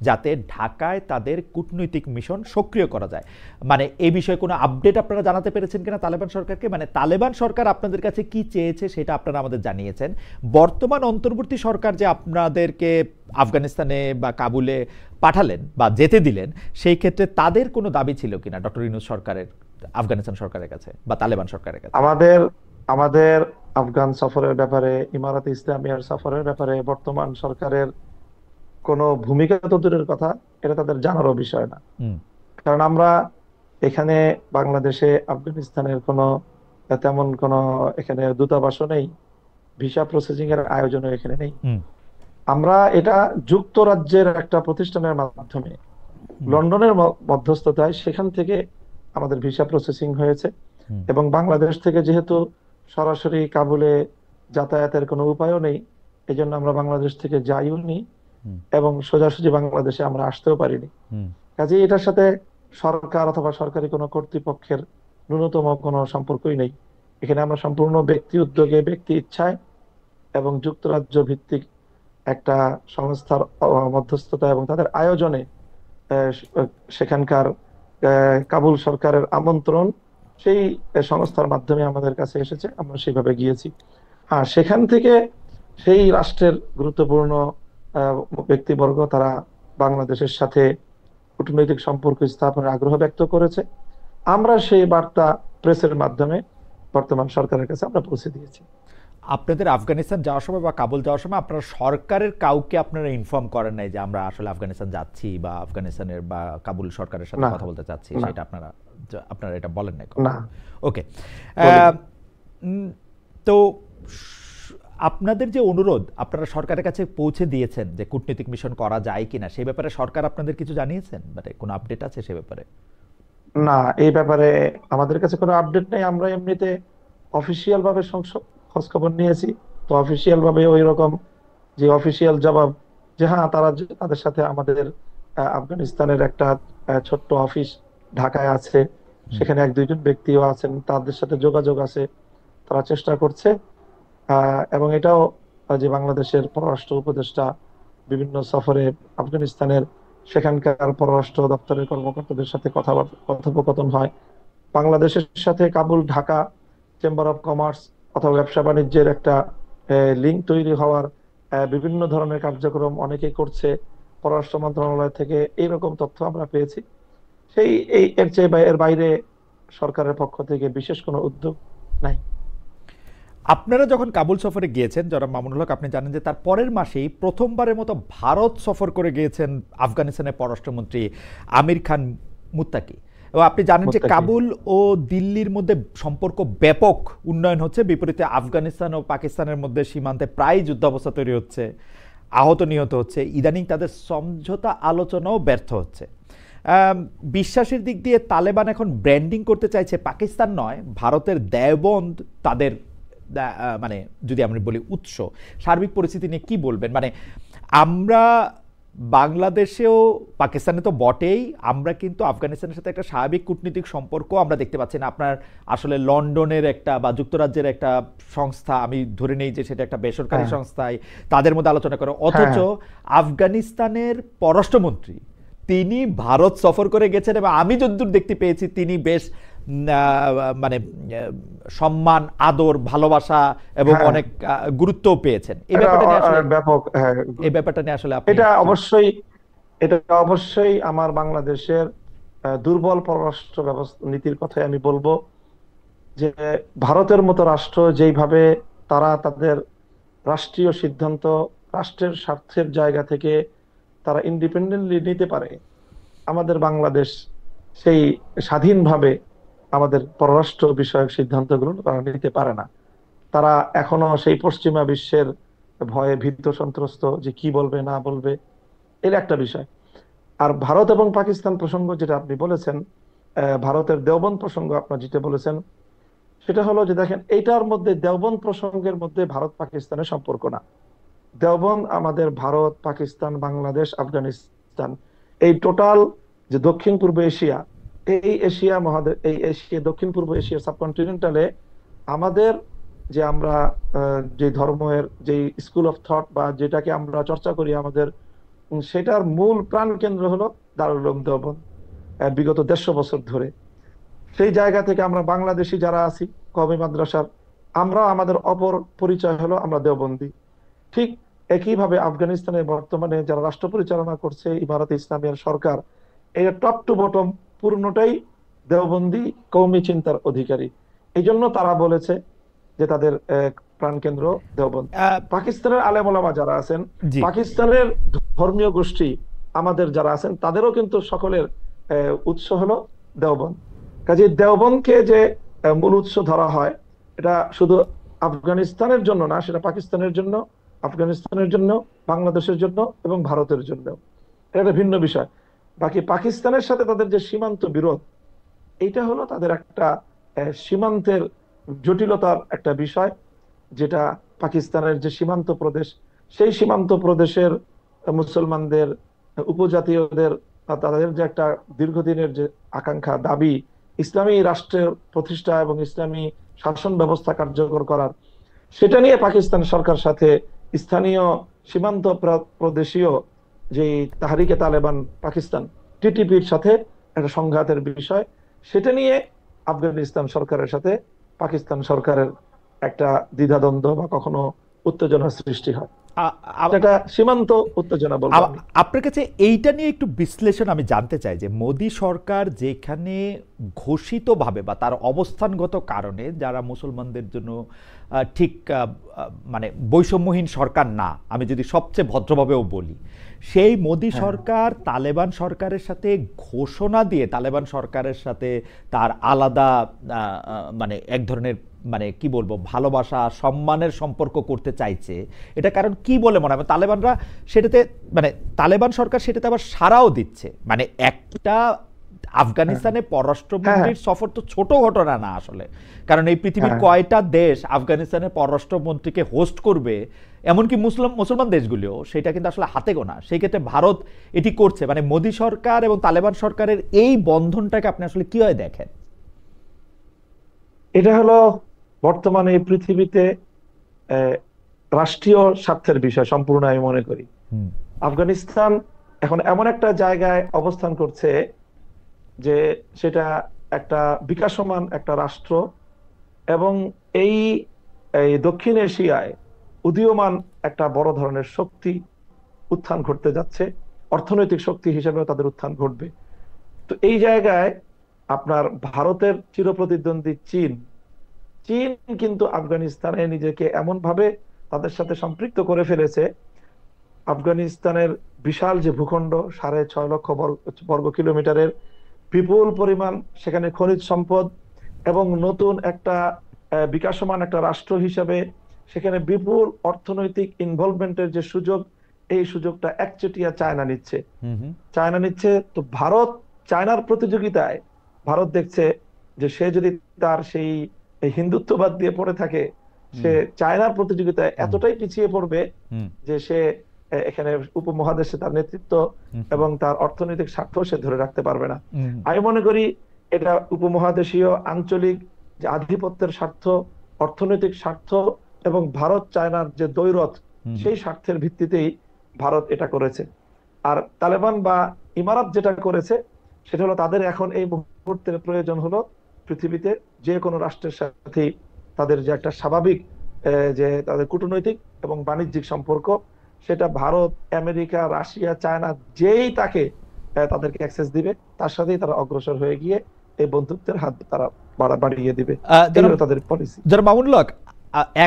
যাতে ঢাকায় তাদের কূটনৈতিক মিশন সক্রিয় করা যায়। মানে এই বিষয়ে কোনো আপডেট আপনারা জানাতে পেরেছেন কিনা তালেবান সরকারকে? মানে তালেবান সরকার আপনাদের কাছে কি চেয়েছে সেটা আপনারা আমাদের জানিয়েছেন। বর্তমান অন্তর্বর্তী সরকার যে আপনাদেরকে আফগানিস্তানে বা কাবুলে পাঠালেন বা যেতে দিলেন, সেই ক্ষেত্রে তাদের কোনো দাবি ছিল কিনা ডক্টর ইউনূস সরকারের আফগানিস্তান সরকারের কাছে বা তালেবান সরকারের কাছে? আমাদের আফগান সফরের ব্যাপারে, ইমারাতে ইসলামিয়ার সফরের ব্যাপারে বর্তমান সরকারের কোনো ভূমিকা তো দূরের কথা, এটা তাদের জানারও বিষয় না। কারণ আমরা এখানে বাংলাদেশে আফগানিস্তানের তেমন কোনো এখানে দূতাবাসও নেই, ভিসা প্রসেসিং এর আয়োজনও এখানে নেই। আমরা এটা যুক্তরাজ্যের একটা প্রতিষ্ঠানের মাধ্যমে লন্ডনের মধ্যস্থতায় সেখান থেকে আমাদের ভিসা প্রসেসিং হয়েছে, এবং বাংলাদেশ থেকে যেহেতু সরাসরি কাবুলে যাতায়াতের কোনো উপায়ও নেই, এজন্য আমরা বাংলাদেশ থেকে যাইও নি এবং সোজাসুজি বাংলাদেশে আমরা আসতেও পারিনি। কাজেই এটার সাথে সরকার অথবা সরকারি কোনো কর্তৃপক্ষের ন্যূনতম কোনো সম্পর্কই নেই। এখানে আমরা সম্পূর্ণ ব্যক্তি উদ্যোগে, ব্যক্তি ইচ্ছায় এবং যুক্তরাজ্য ভিত্তিক একটা সংস্থার মধ্যস্থতা এবং তাদের আয়োজনে সেখানকার কাবুল সরকারের আমন্ত্রণ সেই সংস্থার মাধ্যমে আমাদের কাছে এসেছে, আমরা সেভাবে গিয়েছি। হ্যাঁ, সেখান থেকে সেই রাষ্ট্রের গুরুত্বপূর্ণ ব্যক্তিবর্গ তারা বাংলাদেশের সাথে কূটনৈতিক সম্পর্ক স্থাপনের আগ্রহ ব্যক্ত করেছে। আমরা সেই বার্তা প্রেসের মাধ্যমে বর্তমান সরকারের কাছে আমরা পৌঁছে দিয়েছি। আপনাদের আফগানিস্তান যাওয়ার সময় বা কাবুল যাওয়ার সময় আপনারা সরকারের কাউকে আপনারা ইনফর্ম করেন নাই যে আমরা আসলে আফগানিস্তান যাচ্ছি বা আফগানিস্তানের বা কাবুল সরকারের সাথে কথা বলতে চাচ্ছি, সেটা আপনারা এটা বলেন নাই? না। ওকে, তো আপনাদের যে অনুরোধ আপনারা সরকারের কাছে পৌঁছে দিয়েছেন যে কূটনৈতিক মিশন করা যায় কিনা, সেই ব্যাপারে সরকার আপনাদের কিছু জানিয়েছেন? মানে কোনো আপডেট আছে সে ব্যাপারে? না, এই ব্যাপারে আমাদের কাছে কোনো আপডেট নেই। আমরা এমনিতে অফিসিয়াল ভাবে খোঁজ খবর নিয়েছি, তো অফিসিয়াল ভাবে ওই রকম যে অফিসিয়াল জবাব যে হ্যাঁ তাদের সাথে আমাদের আফগানিস্তানের একটা ছোট্ট অফিস ঢাকায় আছে, সেখানে 1-2 জন ব্যক্তিও আছেন, তাদের সাথে যোগাযোগ আছে, তারা চেষ্টা করছে। এবং এটাও যে বাংলাদেশের পররাষ্ট্র উপদেষ্টা বিভিন্ন সফরে আফগানিস্তানের সেখানকার পররাষ্ট্র দপ্তরের কর্মকর্তাদের সাথে কথোপকথন হয়। বাংলাদেশের সাথে Kabul, Dhaka chamber of commerce অথবা ব্যবসা বাণিজ্যের একটা লিঙ্ক তৈরি হওয়ার বিভিন্ন ধরনের কার্যক্রম অনেকেই করছে। পররাষ্ট্র মন্ত্রণালয় থেকে এইরকম তথ্য আমরা পেয়েছি। সেই এর চেয়ে এর বাইরে সরকারের পক্ষ থেকে বিশেষ কোনো উদ্যোগ নাই। আপনারা যখন কাবুল সফরে গিয়েছেন, জনাব মামুনুল হক, আপনি জানেন যে তার পরের মাসেই প্রথমবারের মতো ভারত সফর করে গিয়েছেন আফগানিস্তানের পররাষ্ট্রমন্ত্রী আমির খান মুত্তাকি। এবং আপনি জানেন যে কাবুল ও দিল্লির মধ্যে সম্পর্ক ব্যাপক উন্নয়ন হচ্ছে, বিপরীতে আফগানিস্তান ও পাকিস্তানের মধ্যে সীমান্তে প্রায় যুদ্ধাবস্থা তৈরি হচ্ছে, আহত নিহত হচ্ছে, ইদানিং তাদের সমঝোতা আলোচনাও ব্যর্থ হচ্ছে। বিশ্বাসের দিক দিয়ে তালেবান এখন ব্র্যান্ডিং করতে চাইছে পাকিস্তান নয়, ভারতের দেওবন্দ তাদের মানে যদি আমরা বলি উৎস। সার্বিক পরিস্থিতি নিয়ে কি বলবেন? মানে আমরা বাংলাদেশেও, পাকিস্তানে তো বটেই, আমরা কিন্তু আফগানিস্তানের সাথে একটা স্বাভাবিক কূটনীতিক সম্পর্ক আমরা দেখতে পাচ্ছি না। আপনার আসলে লন্ডনের একটা বা যুক্তরাজ্যের একটা সংস্থা, আমি ধরে নেই যে সেটা একটা বেসরকারি সংস্থায়, তাদের মধ্যে আলোচনা করে, অথচ আফগানিস্তানের পররাষ্ট্রমন্ত্রী তিনি ভারত সফর করে গেছেন এবং আমি যতদূর দেখতে পেয়েছি তিনি বেশ মানে সম্মান, আদর, ভালোবাসা এবং অনেক গুরুত্বও পেয়েছেন। এই ব্যাপারটা নিয়ে আসলে এটা অবশ্যই আমার বাংলাদেশের দুর্বল পররাষ্ট্র ব্যবস্থা নীতির কথাই আমি বলবো, যে ভারতের মতো রাষ্ট্র যেইভাবে তারা তাদের রাষ্ট্রীয় সিদ্ধান্ত রাষ্ট্রের স্বার্থের জায়গা থেকে তারা ইন্ডিপেন্ডেন্টলি নিতে পারে, আমাদের বাংলাদেশ সেই স্বাধীনভাবে আমাদের পররাষ্ট্র বিষয়ক সিদ্ধান্তগুলো তারা নিতে পারে না। তারা এখনো সেই পশ্চিমা বিশ্বের ভয়ে ভীত সন্ত্রস্ত, যে কি বলবে না বলবে, এর একটা বিষয়। আর ভারত এবং পাকিস্তান প্রসঙ্গ যেটা আপনি বলেছেন, ভারতের দেওবন্দ প্রসঙ্গ আপনার যেটা বলেছেন, সেটা হলো যে দেখেন, এইটার মধ্যে দেওবন্দ প্রসঙ্গের মধ্যে ভারত পাকিস্তানের সম্পর্ক না। দেওবন্দ আমাদের ভারত, পাকিস্তান, বাংলাদেশ, আফগানিস্তান, এই টোটাল যে দক্ষিণ পূর্ব এশিয়া, এই এশিয়া মহাদেশ, এই এশিয়া দক্ষিণ পূর্ব এশিয়া সাবকন্টিনেন্টালে আমাদের যে আমরা যে ধর্মের যে স্কুল অফ থট বা যেটাকে আমরা চর্চা করি আমাদের, সেটার মূল প্রাণ কেন্দ্র হলো দারুল উলুম দেওবন্দ বিগত 150 বছর ধরে। সেই জায়গা থেকে আমরা বাংলাদেশি যারা আছি কওমি মাদ্রাসার, আমরা আমাদের অপর পরিচয় হলো আমরা দেওবন্দি। ঠিক একইভাবে আফগানিস্তানে বর্তমানে যারা রাষ্ট্র পরিচালনা করছে ইমারতে ইসলামিয়ার সরকার, এটা টপ টু বটম পূর্ণটাই দেওবন্দি কওমি চিন্তার অধিকারী। এই জন্য তারা বলেছে যে তাদের প্রাণকেন্দ্র দেওবন্দ। পাকিস্তানের আলেম ওলামা যারা আছেন, পাকিস্তানের ধর্মীয় গোষ্ঠী আমাদের যারা আছেন, তাদেরও কিন্তু সকলের উৎস হলো দেওবন্দ। কাজে দেওবন্দকে যে মূল উৎস ধরা হয়, এটা শুধু আফগানিস্তানের জন্য না, সেটা পাকিস্তানের জন্য, আফগানিস্তানের জন্য, বাংলাদেশের জন্য এবং ভারতের জন্য। এটা একটা ভিন্ন বিষয়। বাকি পাকিস্তানের সাথে তাদের যে সীমান্ত বিরোধ, এইটা হলো তাদের একটা সীমান্তের জটিলতার একটা বিষয়, যেটা পাকিস্তানের যে সীমান্ত প্রদেশ, সেই সীমান্ত প্রদেশের মুসলমানদের, উপজাতীয়দের, তাদের যে একটা দীর্ঘদিনের যে আকাঙ্ক্ষা, দাবি ইসলামী রাষ্ট্রের প্রতিষ্ঠা এবং ইসলামী শাসন ব্যবস্থা কার্যকর করার, সেটা নিয়ে পাকিস্তান সরকার সাথে স্থানীয় সীমান্ত প্রদেশীয় যে তাহরিকে তালেবান পাকিস্তান, টিটিপির সাথে একটা সংঘাতের বিষয়, সেটা নিয়ে আফগানিস্তান সরকারের সাথে পাকিস্তান সরকারের একটা দ্বিধাদ্বন্দ্ব বা কখনো উত্তেজনার সৃষ্টি হয়। এটা সীমান্ত উত্তেজনা বলবো। আপনার কাছে এইটা নিয়ে একটু বিশ্লেষণ আমি জানতে চাই, যে মোদী সরকার যেখানে ঘোষিতভাবে বা তার অবস্থানগত কারণে যারা মুসলমানদের জন্য ঠিক মানে বৈষম্যহীন সরকার না, আমি যদি সবচেয়ে ভদ্রভাবেও বলি, সেই মোদী সরকার তালেবান সরকারের সাথে ঘোষণা দিয়ে তালেবান সরকারের সাথে তার আলাদা মানে এক ধরনের মানে কি বলবো ভালোবাসা সম্মানের সম্পর্ক করতে চাইছে। এটা কারণ কি বলে মনে হয়? তালেবানরা সেটাতে মানে তালেবান সরকার সেটাতে আবার সাড়াও দিচ্ছে। মানে একটা আফগানিস্তানে পররাষ্ট্রমন্ত্রীর সফর তো ছোট ঘটনা না আসলে, কারণ এই পৃথিবীর কয়টা দেশ আফগানিস্তানের পররাষ্ট্রমন্ত্রীকে হোস্ট করবে, এমনকি মুসলমান দেশগুলিও, সেটা কিন্তু আসলে হাতে গোনা। সেই ক্ষেত্রে ভারত এটি করছে। মানে মোদী সরকার এবং তালেবান সরকারের এই বন্ধনটাকে আপনি আসলে কিভাবে দেখেন? এটা হলো বর্তমানে এই পৃথিবীতে রাষ্ট্রীয় স্বার্থের বিষয় সম্পূর্ণ, আমি মনে করি। আফগানিস্তান এখন এমন একটা জায়গায় অবস্থান করছে যে সেটা একটা বিকাশমান একটা রাষ্ট্র, এবং এই এই দক্ষিণ এশিয়ায় উদীয়মান একটা বড় ধরনের শক্তি উত্থান ঘটতে যাচ্ছে। অর্থনৈতিক শক্তি হিসেবেও তাদের উত্থান ঘটবে। তো এই জায়গায় আপনার ভারতের চিরপ্রতিদ্বন্দ্বী চীন, চীন কিন্তু আফগানিস্তানে নিজেকে এমন ভাবে তাদের সাথে সম্পৃক্ত করে ফেলেছে। আফগানিস্তানের বিশাল যে ভূখণ্ড, 6.5 লক্ষ বর্গ কিলোমিটারের, বিপুল পরিমাণ সেখানে খনিজ সম্পদ, এবং নতুন একটা বিকাশমান একটা রাষ্ট্র হিসাবে সেখানে বিপুল অর্থনৈতিক ইনভলভমেন্টের যে সুযোগ, এই সুযোগটা একচেটিয়া চায়না নিচ্ছে। তো ভারত চায়নার প্রতিযোগিতায়, ভারত দেখছে যে সে যদি তার সেই এই হিন্দুত্ববাদ দিয়ে পড়ে থাকে, সে চায়নার প্রতিযোগিতায় এতটাই পিছিয়ে পড়বে যে সে এখানে উপমহাদেশে তার নেতৃত্ব এবং তার অর্থনৈতিক স্বার্থ সে ধরে রাখতে পারবে না। আমি মনে করি এটা উপমহাদেশীয় আঞ্চলিক যে আধিপত্যের স্বার্থ, অর্থনৈতিক স্বার্থ এবং ভারত চায়নার যে দ্বৈরথ, সেই স্বার্থের ভিত্তিতেই ভারত এটা করেছে। আর তালেবান বা ইমারাত যেটা করেছে সেটা হলো তাদের এখন এই মুহূর্তের প্রয়োজন হলো পৃথিবীতে যে কোনো রাষ্ট্রের সাথে তাদের যে একটা স্বাভাবিক যে তাদের কূটনৈতিক এবং বাণিজ্যিক সম্পর্ক, সেটা ভারত, আমেরিকা, রাশিয়া, চায়না যেই তাকে তাদেরকে অ্যাক্সেস দিবে, তার সাথেই তারা অগ্রসর হয়ে গিয়ে এই বন্ধুত্বের হাত তারা বাড়িয়ে দিবে। এই হলো তাদের পলিসি। যারা মামুনুল হক,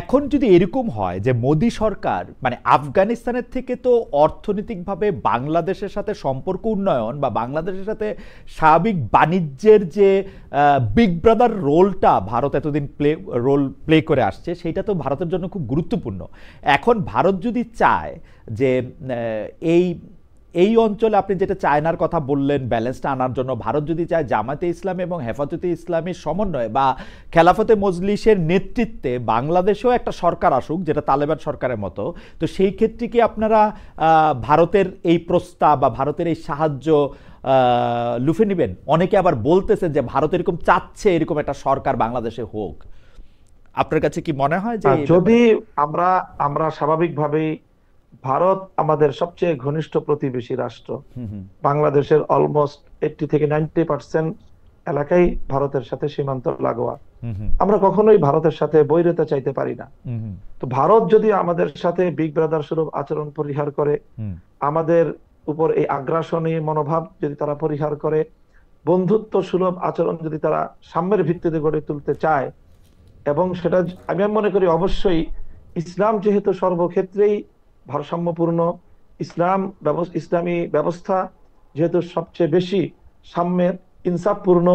এখন যদি এরকম হয় যে মোদি সরকার মানে আফগানিস্তানের থেকে তো অর্থনৈতিকভাবে বাংলাদেশের সাথে সম্পর্ক উন্নয়ন বা বাংলাদেশের সাথে স্বাভাবিক বাণিজ্যের যে বিগ ব্রাদার রোলটা ভারত এতদিন রোল প্লে করে আসছে, সেটা তো ভারতের জন্য খুব গুরুত্বপূর্ণ। এখন ভারত যদি চায় যে এই এই অঞ্চলে আপনি যেটা চায়নার কথা বললেন ব্যালেন্সটা আনার জন্য, ভারত যদি চায় জামাতে ইসলাম এবং হেফাজতে ইসলামের সমন্বয়ে বা খেলাফতে মজলিসের নেতৃত্বে বাংলাদেশেও একটা সরকার আসুক যেটা তালেবান সরকারের মতো, তো সেই ক্ষেত্রে কি আপনারা ভারতের এই প্রস্তাব বা ভারতের এই সাহায্য লুফে নেবেন? অনেকে আবার বলতেছে যে ভারত এরকম চাচ্ছে এরকম একটা সরকার বাংলাদেশে হোক। আপনার কাছে কি মনে হয় যে যদি আমরা স্বাভাবিকভাবেই, ভারত আমাদের সবচেয়ে ঘনিষ্ঠ প্রতিবেশী রাষ্ট্র, বাংলাদেশের অলমোস্ট 80 থেকে 90% এলাকাই ভারতের সাথে সীমান্ত লাগোয়া। আমরা কখনোই ভারতের সাথে বৈরিতা চাইতে পারি না। তো ভারত যদি আমাদের সাথে বিগ ব্রাদার স্বরূপ আচরণ পরিহার করে, আমাদের উপর এই আগ্রাসনী মনোভাব যদি তারা পরিহার করে, বন্ধুত্ব সুলভ আচরণ যদি তারা সাম্যের ভিত্তিতে গড়ে তুলতে চায়, এবং সেটা আমি মনে করি অবশ্যই ইসলাম যেহেতু সর্বক্ষেত্রেই ভারসাম্যপূর্ণ, ইসলামী ব্যবস্থা যেহেতু সবচেয়ে বেশি সাম্যের, ইনসাফপূর্ণ,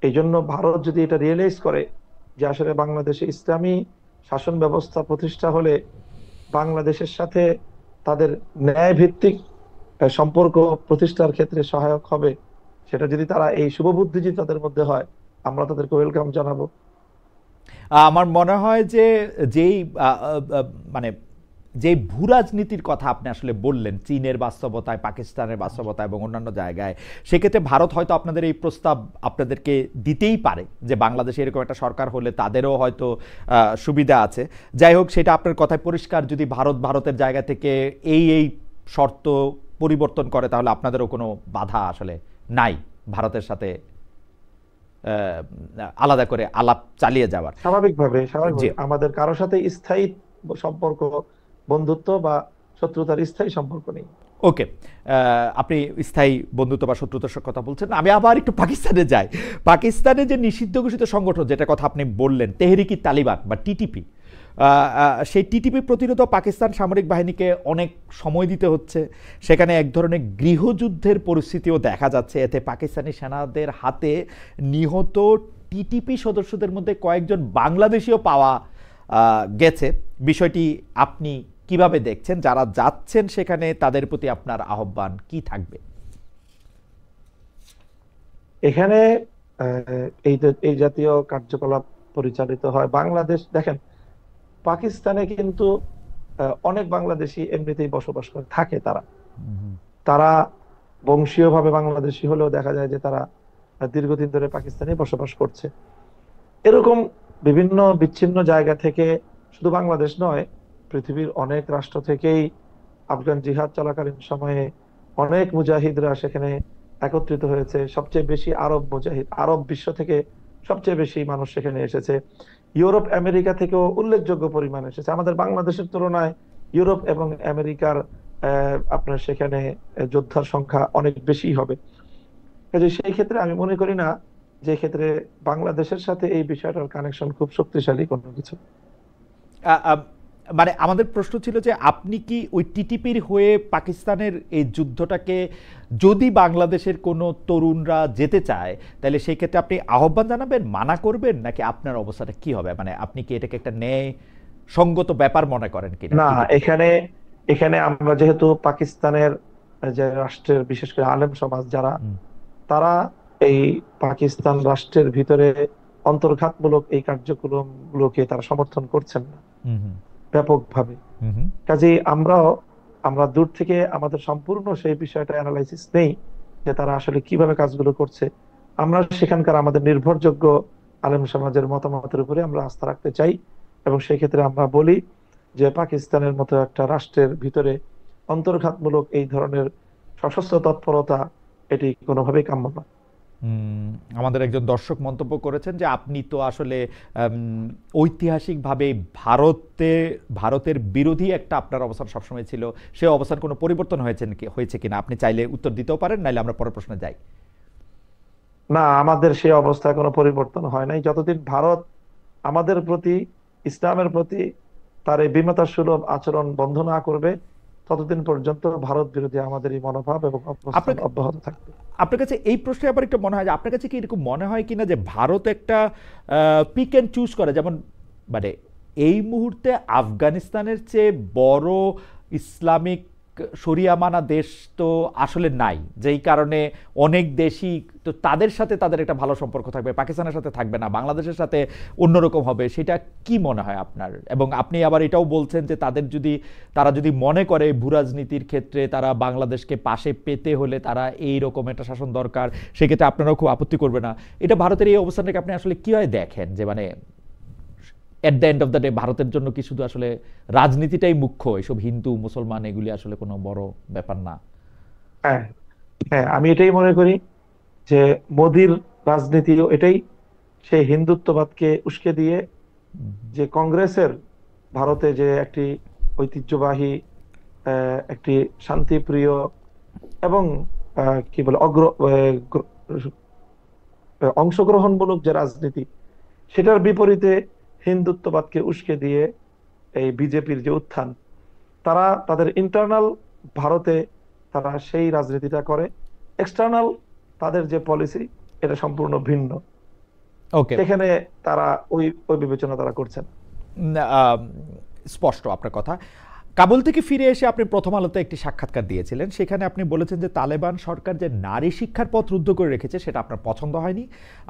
এই জন্য ভারত যদি এটা রিয়েলাইজ করে যে আসলে বাংলাদেশে ইসলামী শাসন ব্যবস্থা প্রতিষ্ঠা হলে বাংলাদেশের সাথে তাদের ন্যায় ভিত্তিক সম্পর্ক প্রতিষ্ঠার ক্ষেত্রে সহায়ক হবে, সেটা যদি তারা এই শুভবুদ্ধি যদি তাদের মধ্যে হয়, আমরা তাদেরকে ওয়েলকাম জানাবো। আমার মনে হয় যে যেই মানে যে ভূরাজনীতির কথা আপনি আসলে বললেন চীনের বাস্তবতায়, পাকিস্তানের বাস্তবতা এবং অন্যান্য জায়গায়, সেক্ষেত্রে ভারত হয়তো আপনাদের এই প্রস্তাব আপনাদেরকে দিতেই পারে যে বাংলাদেশে এরকম একটা সরকার হলে তাদেরও হয়তো সুবিধা আছে। যাই হোক, সেটা আপনার কথায় পরিষ্কার, যদি ভারতের জায়গা থেকে এই শর্ত পরিবর্তন করে তাহলে আপনাদেরও কোনো বাধা আসলে নাই ভারতের সাথে আলাদা করে আলাপ চালিয়ে যাওয়ার। স্বাভাবিকভাবে আমাদের কারোর সাথে স্থায়ী সম্পর্ক, বন্ধুত্ব বা শত্রুতার স্থায়ী সম্পর্ক নেই। ওকে, আপনি স্থায়ী বন্ধুত্ব বা শত্রুতার কথা বলছেন। আমি আবার একটু পাকিস্তানে যাই। পাকিস্তানে যে নিষিদ্ধ ঘোষিত সংগঠন যেটা কথা আপনি বললেন, তেহরিকি তালিবান বা টিটিপি, সেই টিটিপি প্রতিরোধ পাকিস্তান সামরিক বাহিনীকে অনেক সময় দিতে হচ্ছে। সেখানে এক ধরনের গৃহযুদ্ধের পরিস্থিতিও দেখা যাচ্ছে। এতে পাকিস্তানি সেনাদের হাতে নিহত টিটিপি সদস্যদের মধ্যে কয়েকজন বাংলাদেশিও পাওয়া গেছে। বিষয়টি আপনি কিভাবে দেখছেন? যারা যাচ্ছেন সেখানে তাদের প্রতি আপনার আহ্বান কি থাকবে? এখানে এই জাতীয় কার্যকলাপ পরিচালিত হয় বাংলাদেশ। দেখেন, পাকিস্তানে কিন্তু অনেক বাংলাদেশি এমনিতেই বসবাস করে থাকে। তারা বংশীয়ভাবে বাংলাদেশি হলেও দেখা যায় যে তারা দীর্ঘদিন ধরে পাকিস্তানে বসবাস করছে। এরকম বিভিন্ন বিচ্ছিন্ন জায়গা থেকে, শুধু বাংলাদেশ নয়, পৃথিবীর অনেক রাষ্ট্র থেকেই আফগান জিহাদ চলাকালীন সময়ে অনেক মুজাহিদরা সেখানে একত্রিত হয়েছে। সবচেয়ে বেশি আরব মুজাহিদ, আরব বিশ্ব থেকে সবচেয়ে বেশি মানুষ সেখানে এসেছে। ইউরোপ আমেরিকা থেকেও উল্লেখযোগ্য পরিমাণ এসেছে। আমাদের বাংলাদেশের তুলনায় ইউরোপ এবং আমেরিকার আপনার সেখানে যোদ্ধার সংখ্যা অনেক বেশি হবে। কাজে সেই ক্ষেত্রে আমি মনে করি না যে ক্ষেত্রে বাংলাদেশের সাথে এই বিষয়টার কানেকশন খুব শক্তিশালী কোনো কিছু। আ- আ- মানে আমাদের প্রশ্ন ছিল যে আপনি কি ওই টিটিপির হয়ে পাকিস্তানের এই যুদ্ধটাকে, যদি বাংলাদেশের কোনো তরুণরা যেতে চায় তাহলে সেই ক্ষেত্রে আপনি আহ্বান জানাবেন, মানা করবেন, নাকি আপনার অবস্থাটা কি হবে? মানে আপনি কি এটাকে একটা ন্যায় সঙ্গত ব্যাপার মনে করেন কিনা না, টিটিপি? এখানে এখানে আমরা যেহেতু পাকিস্তানের যে রাষ্ট্রের বিশেষ করে আলেম সমাজ যারা, হুম তারা এই পাকিস্তান রাষ্ট্রের ভিতরে অন্তর্ঘাতমূলক এই কার্যক্রম গুলোকে তারা সমর্থন করছেন না হুম হুম ব্যাপকভাবে। হুম হুম কাজেই আমরা দূর থেকে আমাদের সম্পূর্ণ সেই বিষয়টা অ্যানালাইসিস নেই যে তারা আসলে কিভাবে কাজগুলো করছে। আমরা সেখানকার আমাদের নির্ভরযোগ্য আলেম সমাজের মতামতের উপরে আমরা আস্থা রাখতে চাই, এবং সেই ক্ষেত্রে আমরা বলি যে পাকিস্তানের মতো একটা রাষ্ট্রের ভিতরে অন্তর্ঘাতমূলক এই ধরনের সশস্ত্র তৎপরতা এটি কোনোভাবেই কাম্য নয়। আমাদের একজন দর্শক মন্তব্য করেছেন যে আপনি তো আসলে ঐতিহাসিকভাবে ভারতের বিরোধী একটা আপনার অবস্থান সবসময় ছিল, সে অবস্থান কোনো পরিবর্তন হয়েছে কিনা আপনি চাইলে উত্তর দিতেও পারেন, নাইলে আমরা পরের প্রশ্নে যাই। না, আমাদের সেই অবস্থায় কোনো পরিবর্তন হয় নাই। যতদিন ভারত আমাদের প্রতি, ইসলামের প্রতি তার এই বিমাতার সুলভ আচরণ বন্ধ না করবে, ততদিন পর্যন্ত ভারত বিরোধী আমাদের এই মনোভাব এবং অবস্থান আপনার অব্যাহত থাকবে। আপনার কাছে এই প্রশ্নে আবার একটু মনে হয় যে আপনার কাছে কি এরকম মনে হয় কিনা যে ভারত একটা পিক অ্যান্ড চুজ করে, যেমন মানে এই মুহূর্তে আফগানিস্তানের চেয়ে বড় ইসলামিক শরিয়া মানা দেশ তো আসলে নাই, যেই কারণে অনেক দেশই তো তাদের সাথে তাদের একটা ভালো সম্পর্ক থাকবে, পাকিস্তানের সাথে থাকবে না, বাংলাদেশের সাথে অন্যরকম হবে, সেটা কি মনে হয় আপনার? এবং আপনি আবার এটাও বলছেন যে তারা যদি মনে করে ভূরাজনীতির ক্ষেত্রে তারা বাংলাদেশকে পাশে পেতে হলে তারা এই রকম একটা শাসন দরকার, সেক্ষেত্রে আপনারাও খুব আপত্তি করবে না। এটা ভারতের এই অবস্থানটাকে আপনি আসলে কিভাবে দেখেন, যে মানে at the end of the day ভারতের জন্য কি শুধু আসলে রাজনীতিটাই মুখ্য, এসব হিন্দু মুসলমান এগুলি আসলে কোনো বড় ব্যাপার না? হ্যাঁ, হ্যাঁ, আমি এটাই মনে করি যে মোদির রাজনীতিও এটাই। সেই হিন্দুত্ববাদকে উস্কে দিয়ে যে কংগ্রেসের ভারতে যে একটি ঐতিহ্যবাহী একটি শান্তিপ্রিয় এবং কি বলে অংশগ্রহণমূলক যে রাজনীতি, সেটার বিপরীতে হিন্দুত্ববাদকে উস্কে দিয়ে এই বিজেপির যে উত্থান, তারা তাদের ইন্টারনাল ভারতে তারা সেই রাজনীতিটা করে। এক্সটার্নাল তাদের যে পলিসি, এটা সম্পূর্ণ ভিন্ন। ওকে, সেখানে তারা ওই ওই বিবেচনা তারা করছেন। স্পষ্ট আপনার কথা। কাবুল থেকে ফিরে এসে আপনি প্রথম আলোতে একটি সাক্ষাৎকার দিয়েছিলেন, সেখানে আপনি বলেছেন যে তালেবান সরকার যে নারী শিক্ষার পথ রুদ্ধ করে রেখেছে সেটা আপনার পছন্দ হয়নি।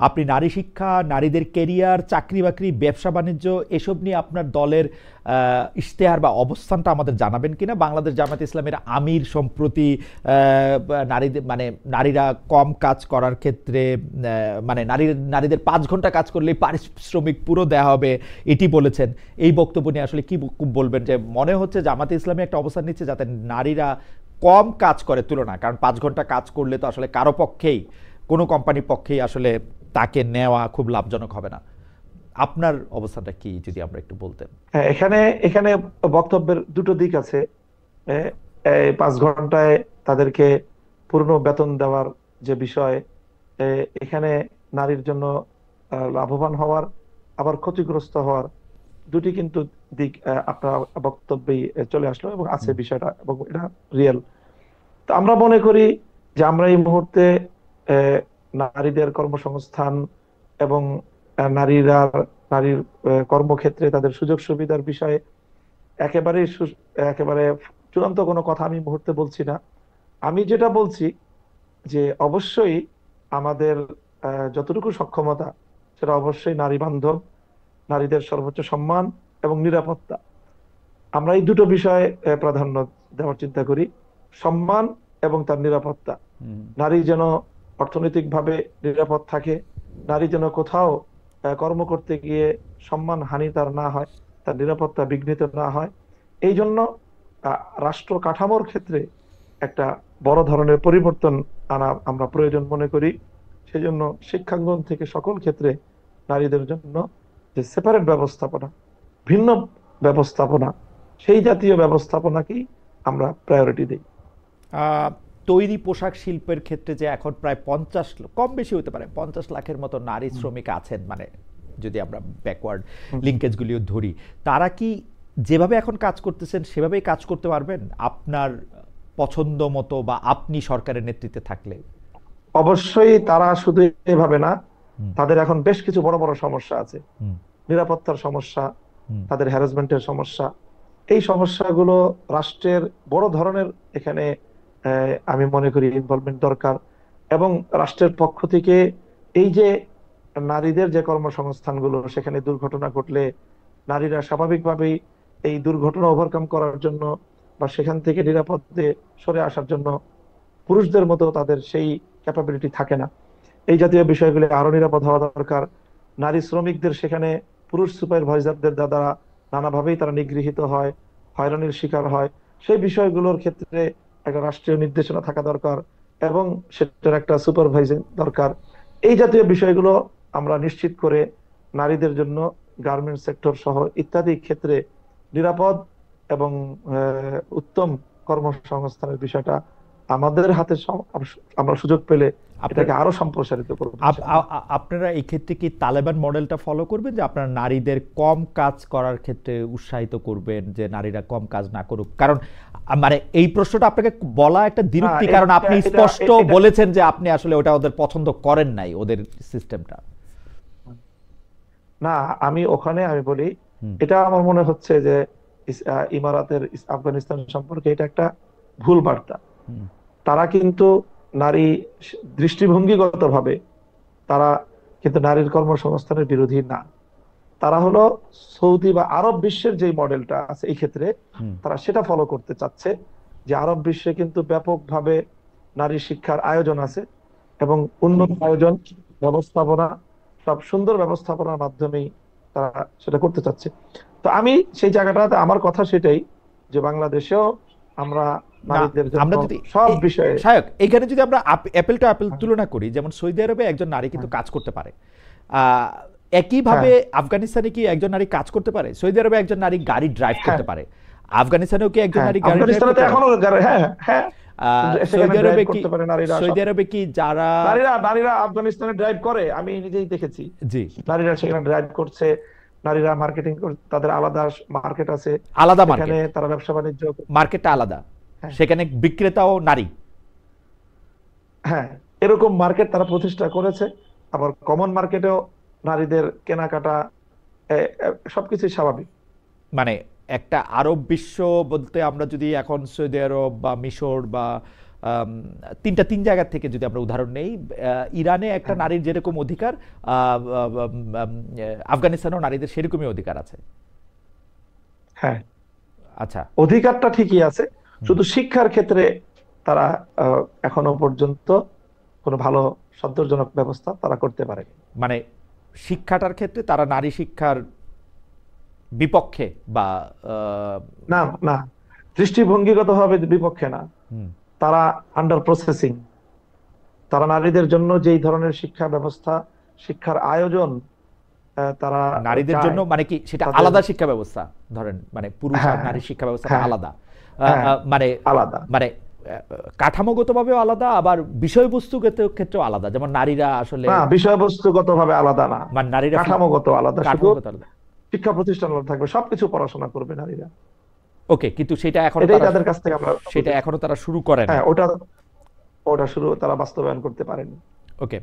আপনি নারী শিক্ষা, নারীদের কেরিয়ার, চাকরি বাকরি, ব্যবসা বাণিজ্য এসব নিয়ে আপনার দলের ইশতেহার বা অবস্থানটা আমাদের জানাবেন কিনা? বাংলাদেশ জামায়াত ইসলামের আমির সম্প্রতি নারীরা কম কাজ করার ক্ষেত্রে মানে নারীদের 5 ঘন্টা কাজ করলে পারিশ্রমিক পুরো দেওয়া হবে এটি বলেছেন। এই বক্তব্য নিয়ে আসলে কি বলবেন? যে মনে হচ্ছে জামাতে ইসলামী একটা অবস্থান নিচ্ছে যাতে নারীরা কম কাজ করে তুলনা, কারণ 5 ঘন্টা কাজ করলে তো আসলে কারো পক্ষেই, কোনো কোম্পানির পক্ষেই আসলে তাকে নেওয়া খুব লাভজনক হবে না। আপনার অবস্থানটা কি যদি আমরা একটু বলতেন? হ্যাঁ, এখানে এখানে বক্তব্যের দুটো দিক আছে। এ, এই 5 ঘন্টায় তাদেরকে পূর্ণ বেতন দেওয়ার যে বিষয়, এ, এখানে নারীর জন্য লাভবান হওয়ার আবার ক্ষতিগ্রস্ত হওয়ার দুটি কিন্তু দিক আপনার বক্তব্যেই চলে আসলো এবং আছে হুম বিষয়টা, এবং এটা রিয়েল। তো আমরা মনে করি যে আমরা এই মুহূর্তে নারীদের কর্মসংস্থান এবং নারীরা নারীর কর্মক্ষেত্রে তাদের সুযোগ সুবিধার বিষয়ে একেবারে একেবারে চূড়ান্ত কোনো কথা আমি এই মুহূর্তে বলছি না। আমি যেটা বলছি যে অবশ্যই আমাদের যতটুকু সক্ষমতা, সেটা অবশ্যই নারী বান্ধব, নারীদের সর্বোচ্চ সম্মান এবং নিরাপত্তা, আমরা এই দুটো বিষয়ে প্রাধান্য দেওয়ার চিন্তা করি। সম্মান এবং তার নিরাপত্তা। হুম নারী যেন অর্থনৈতিকভাবে নিরাপদ থাকে, নারী যেন কোথাও কর্ম করতে গিয়ে সম্মান হানি তার না হয়, তার নিরাপত্তা বিঘ্নিত না হয়। এই জন্য রাষ্ট্র কাঠামোর ক্ষেত্রে একটা বড় ধরনের পরিবর্তন আনা আমরা প্রয়োজন মনে করি। সেই জন্য শিক্ষাঙ্গন থেকে সকল ক্ষেত্রে নারীদের জন্য যে সেপারেট ব্যবস্থাপনা, ভিন্ন ব্যবস্থাপনা, সেই জাতীয় ব্যবস্থাপনাকেই আমরা প্রায়োরিটি দিই। তৈরি পোশাক শিল্পের ক্ষেত্রে যে এখন প্রায় 50, কম বেশি হতে পারে, 50 লাখের মতো নারী শ্রমিক আছেন, মানে যদি আমরা ব্যাকওয়ার্ড লিঙ্কেজগুলিও ধরি, তারা কি যেভাবে এখন কাজ করতেছেন সেভাবেই কাজ করতে পারবেন আপনার পছন্দ মতো বা আপনি সরকারের নেতৃত্বে থাকলে? অবশ্যই তারা শুধু এভাবে না, তাদের এখন বেশ কিছু বড় বড় সমস্যা আছে। নিরাপত্তার সমস্যা, তাদের হ্যারাসমেন্টের সমস্যা, এই সমস্যাগুলো রাষ্ট্রের বড় ধরনের এখানে আমি মনে করি ইনভলভমেন্ট দরকার। এবং রাষ্ট্রের পক্ষ থেকে এই যে নারীদের যে কর্মসংস্থানগুলো, সেখানে দুর্ঘটনা ঘটলে নারীরা স্বাভাবিকভাবেই এই দুর্ঘটনা ওভারকাম করার জন্য বা সেখান থেকে নিরাপদে সরে আসার জন্য পুরুষদের মতো তাদের সেই ক্যাপাবিলিটি থাকে না। এই জাতীয় বিষয়গুলো আরো নিরাপদ হওয়া দরকার। নারী শ্রমিকদের সেখানে পুরুষ সুপারভাইজারদের দ্বারা নানাভাবেই তারা নিগৃহীত হয়, হয়রানির শিকার হয়, সেই বিষয়গুলোর ক্ষেত্রে একটা রাষ্ট্রীয় নির্দেশনা থাকা দরকার এবং সেটার একটা সুপারভাইজিং দরকার। এই জাতীয় বিষয়গুলো আমরা নিশ্চিত করে নারীদের জন্য গার্মেন্টস সেক্টর সহ ইত্যাদি ক্ষেত্রে নিরাপদ এবং উত্তম কর্মসংস্থানের বিষয়টা আমাদের হাতে আমরা সুযোগ পেলে এটাকে আরো সম্প্রসারিত করব। আপনারা এই ক্ষেত্রে কি তালেবান মডেলটা ফলো করবেন, যে আপনারা নারীদের কম কাজ করার ক্ষেত্রে উৎসাহিত করবেন, যে নারীরা কম কাজ না করুক? কারণ মানে এই প্রশ্নটা আপনাকে বলা একটা দ্বিরুক্তি, কারণ আপনি স্পষ্ট বলেছেন যে আপনি আসলে ওটা ওদের পছন্দ করেন নাই, ওদের সিস্টেমটা। না, আমি বলি এটা আমার মনে হচ্ছে যে ইমারাতের আফগানিস্তান সম্পর্কে এটা একটা ভুল বার্তা। তারা কিন্তু নারী দৃষ্টিভঙ্গিগত ভাবে তারা কিন্তু নারীর কর্মসংস্থানের বিরোধী না। তারা হলো সৌদি বা আরব বিশ্বের যে মডেলটা আছে এই ক্ষেত্রে তারা সেটা ফলো করতে চাচ্ছে, যে আরব বিশ্বে কিন্তু ব্যাপকভাবে নারী শিক্ষার আয়োজন আছে এবং উন্নত আয়োজন, ব্যবস্থাপনা, সব সুন্দর ব্যবস্থাপনার মাধ্যমেই তারা সেটা করতে চাচ্ছে। তো আমি সেই জায়গাটাতে আমার কথা সেটাই, যে বাংলাদেশেও আমরা আমরা যদি সব বিষয়ে শায়ক এখানে যদি আমরা অ্যাপেল টু অ্যাপেল তুলনা করি, যেমন সৌদি আরবে একজন নারী কিন্তু কাজ করতে পারে, একইভাবে আফগানিস্তানে কি একজন নারী কাজ করতে পারে? সৌদি আরবে একজন নারী গাড়ি ড্রাইভ করতে পারে, আফগানিস্তানেও কি একজন নারী গাড়ি ড্রাইভ করতে পারে? সৌদি আরবে কি যারা নারীরা আফগানিস্তানে ড্রাইভ করে আমি নিজেই দেখেছি। জি, নারীরা সেখানে ড্রাইভ করছে, নারীরা মার্কেটিং করে, তাদের আলাদা মার্কেট আছে, আলাদা মার্কেট, তারা ব্যবসা বাণিজ্য, মার্কেটটা আলাদা, সেখানে বিক্রেতাও নারী। হ্যাঁ, এরকম মার্কেট তারা প্রতিষ্ঠা করেছে। আবার কমন মার্কেটেও নারীদের কেনাকাটা সবকিছু স্বাভাবিক। মানে একটা আরব বিশ্ব বলতে আমরা যদি এখন সৌদি আরব বা মিশর বা তিন জায়গা থেকে যদি আমরা উদাহরণ নেই, ইরানে একটা নারীর যেরকম অধিকার, আফগানিস্তানেও নারীদের সেরকমই অধিকার আছে। হ্যাঁ, আচ্ছা, অধিকারটা ঠিকই আছে, শুধু শিক্ষার ক্ষেত্রে তারা এখনো পর্যন্ত কোনো ভালো সন্তোষজনক ব্যবস্থা তারা করতে পারেনি। মানে শিক্ষাটার ক্ষেত্রে তারা নারী শিক্ষার বিপক্ষে বা না, না, দৃষ্টিভঙ্গিগতভাবে বিপক্ষে না, তারা আন্ডার প্রসেসিং। তারা নারীদের জন্য যেই ধরনের শিক্ষা ব্যবস্থা, শিক্ষার আয়োজন তারা নারীদের জন্য, মানে কি সেটা আলাদা শিক্ষা ব্যবস্থা, ধরেন মানে পুরুষ আর নারী শিক্ষা ব্যবস্থা আলাদা, মানে আলাদা, মানে কাঠামোগতভাবেও আলাদা, আবার বিষয়বস্তুগত ক্ষেত্রেও আলাদা। যেমন নারীরা আসলে বিষয়বস্তুগতভাবে আলাদা না, মানে নারীরা কাঠামোগত আলাদা, শিক্ষা প্রতিষ্ঠান থাকবে, সবকিছু পড়াশোনা করবে নারীরা। ওকে, কিন্তু সেটা এখন তাদের কাছ থেকে আমরা সেটা এখনো তারা শুরু করেন। হ্যাঁ, ওটা শুরু তারা বাস্তবায়ন করতে পারেনি। ওকে,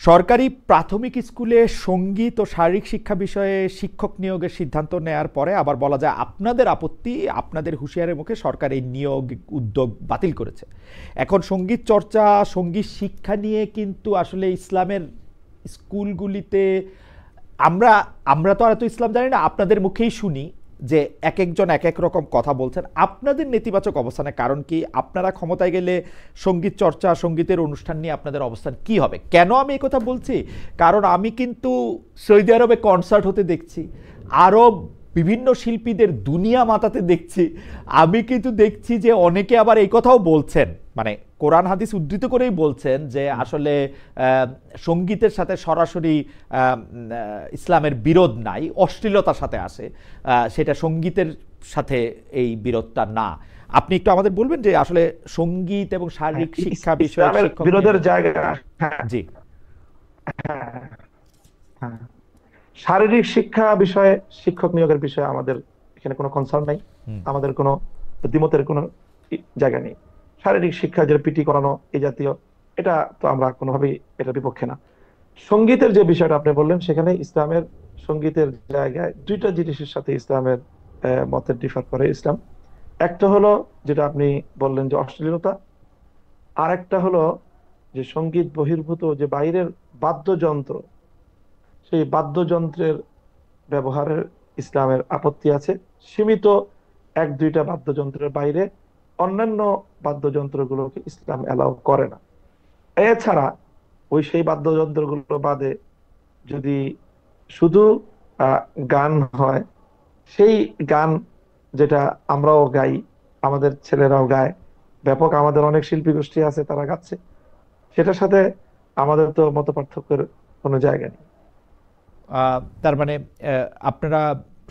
সরকারি প্রাথমিক স্কুলে সঙ্গীত ও শারীরিক শিক্ষা বিষয়ে শিক্ষক নিয়োগের সিদ্ধান্ত নেয়ার পরে আবার বলা যায় আপনাদের আপত্তি, আপনাদের হুঁশিয়ারের মুখে সরকার এই নিয়োগ উদ্যোগ বাতিল করেছে। এখন সঙ্গীত চর্চা, সঙ্গীত শিক্ষা নিয়ে কিন্তু আসলে ইসলামের স্কুলগুলিতে আমরা তো আর এত ইসলাম জানি না, আপনাদের মুখেই শুনি যে এক একজন এক এক রকম কথা বলছেন। আপনাদের নেতিবাচক অবস্থানের কারণ কি? আপনারা ক্ষমতায় গেলে সঙ্গীত চর্চা, সঙ্গীতের অনুষ্ঠান নিয়ে আপনাদের অবস্থান কি হবে? কেন আমি এই কথা বলছি? কারণ আমি কিন্তু সৌদি আরবে কনসার্ট হতে দেখছি, আরব বিভিন্ন শিল্পীদের দুনিয়া মাতাতে দেখছি। আমি কিন্তু দেখছি যে অনেকে আবার এই কথাও বলছেন, মানে কোরআন হাদিস উদ্ধৃত করেই বলছেন যে আসলে সঙ্গীতের সাথে সরাসরি ইসলামের বিরোধ নাই, অশ্লীলতার সাথে আসে, সেটা সঙ্গীতের সাথে এই বিরোধটা না। আপনি একটু আমাদের বলবেন যে আসলে সঙ্গীত এবং শারীরিক শিক্ষা বিষয়ে বিরোধের জায়গা। জি, হ্যাঁ, হ্যাঁ, শারীরিক শিক্ষা বিষয়ে, শিক্ষক নিয়োগের বিষয়ে আমাদের এখানে কোনো কনসার্ন নাই, আমাদের কোনো দ্বিমতের কোনো জায়গা নেই। শারীরিক শিক্ষা, যে পিটি করানো এই জাতীয়, এটা তো আমরা কোনোভাবেই এটার বিপক্ষে না। সঙ্গীতের যে বিষয়টা আপনি বললেন, সেখানে ইসলামের সঙ্গীতের জায়গায় দুইটা জিনিসের সাথে ইসলামের মতের ডিফার করে ইসলাম। একটা হলো যেটা আপনি বললেন যে অশ্লীলতা, আর একটা হলো যে সঙ্গীত বহির্ভূত যে বাইরের বাদ্যযন্ত্র, সেই বাদ্যযন্ত্রের ব্যবহারের ইসলামের আপত্তি আছে। সীমিত এক দুইটা বাদ্যযন্ত্রের বাইরে অন্যান্য বাদ্যযন্ত্রগুলোকে ইসলাম অ্যালাউ করে না। এছাড়া ওই সেই বাদ্যযন্ত্রগুলো বাদে যদি শুধু গান হয়, সেই গান যেটা আমরাও গাই, আমাদের ছেলেরাও গায়, ব্যাপক আমাদের অনেক শিল্পী গোষ্ঠী আছে তারা গাচ্ছে, সেটার সাথে আমাদের তো মত পার্থক্যের কোনো জায়গা নেই। তার মানে আপনারা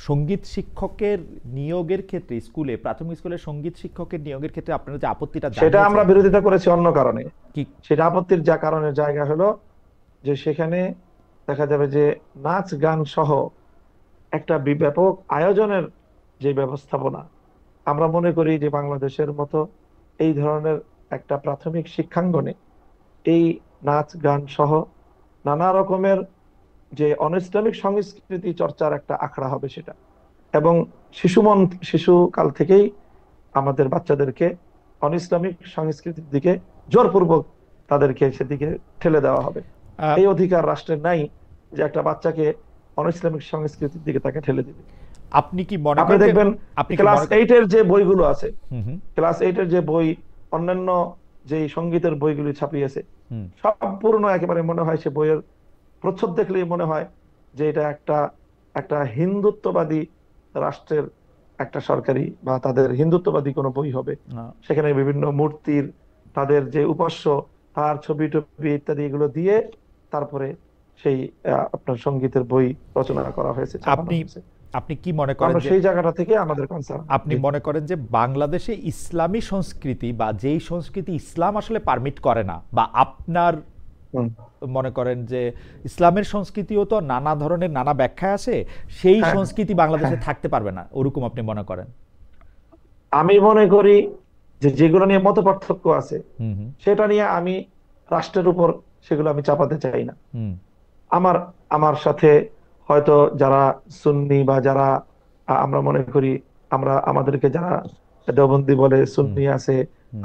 সঙ্গীত শিক্ষকের নিয়োগের ক্ষেত্রে স্কুলে, প্রাথমিক স্কুলের সঙ্গীত শিক্ষকের নিয়োগের ক্ষেত্রে আপনারা যে আপত্তিটা সেটা আমরা বিরোধিতা করেছি অন্য কারণে। কি সেটা আপত্তির যা কারণের জায়গা হলো যে সেখানে দেখা যাবে যে নাচ গান সহ একটা ব্যাপক আয়োজনের যে ব্যবস্থাপনা, আমরা মনে করি যে বাংলাদেশের মতো এই ধরনের একটা প্রাথমিক শিক্ষাঙ্গনে এই নাচ গান সহ নানা রকমের যে অনইসলামিক সংস্কৃতি চর্চার একটা আখড়া হবে সেটা, এবং শিশুকাল থেকেই আমাদের বাচ্চাদেরকে অনইসলামিক সংস্কৃতির দিকে জোরপূর্বক তাদেরকে সেদিকে ঠেলে দেওয়া হবে। এই অধিকার রাষ্ট্রের নাই যে একটা বাচ্চাকে অনইসলামিক সংস্কৃতির দিকে তাকে ঠেলে দিবে। আপনি কি মনে আপনি দেখবেন ক্লাস 8 এর যে বইগুলো আছে, ক্লাস 8 এর যে বই, অন্যান্য যে সঙ্গীতের বইগুলি ছাপিয়েছে, সম্পূর্ণ একেবারে মনে হয় সে বইয়ের প্রচ্ছদ দেখলেই মনে হয় যে এটা একটা হিন্দুত্ববাদী রাষ্ট্রের একটা সরকারি বা তাদের হিন্দুত্ববাদী কোনো বই হবে। সেখানে বিভিন্ন মূর্তির, তাদের যে উপাস্য, তার ছবি টবি ইত্যাদি এগুলো দিয়ে তারপরে সেই আপনার সঙ্গীতের বই রচনা করা হয়েছে। আপনি কি মনে করেন সেই জায়গাটা থেকে আমাদের কনসার্ন? আপনি মনে করেন যে বাংলাদেশে ইসলামী সংস্কৃতি বা যেই সংস্কৃতি ইসলাম আসলে পারমিট করে না, বা আপনার মনে করেন যে ইসলামের সংস্কৃতিও তো নানা ধরনের নানা ব্যাখ্যা আছে, সেই সংস্কৃতি বাংলাদেশে থাকতে পারবে না, ওরকম আপনি মনে করেন? আমি মনে করি যে যেগুলো নিয়ে মত পার্থক্য আছে সেটা নিয়ে আমি রাষ্ট্রের উপর সেগুলো আমি চাপাতে চাই না। আমার সাথে হয়তো যারা সুন্নি বা যারা আমরা মনে করি, আমাদেরকে যারা দেওবন্দি বলে, সুন্নি আছে,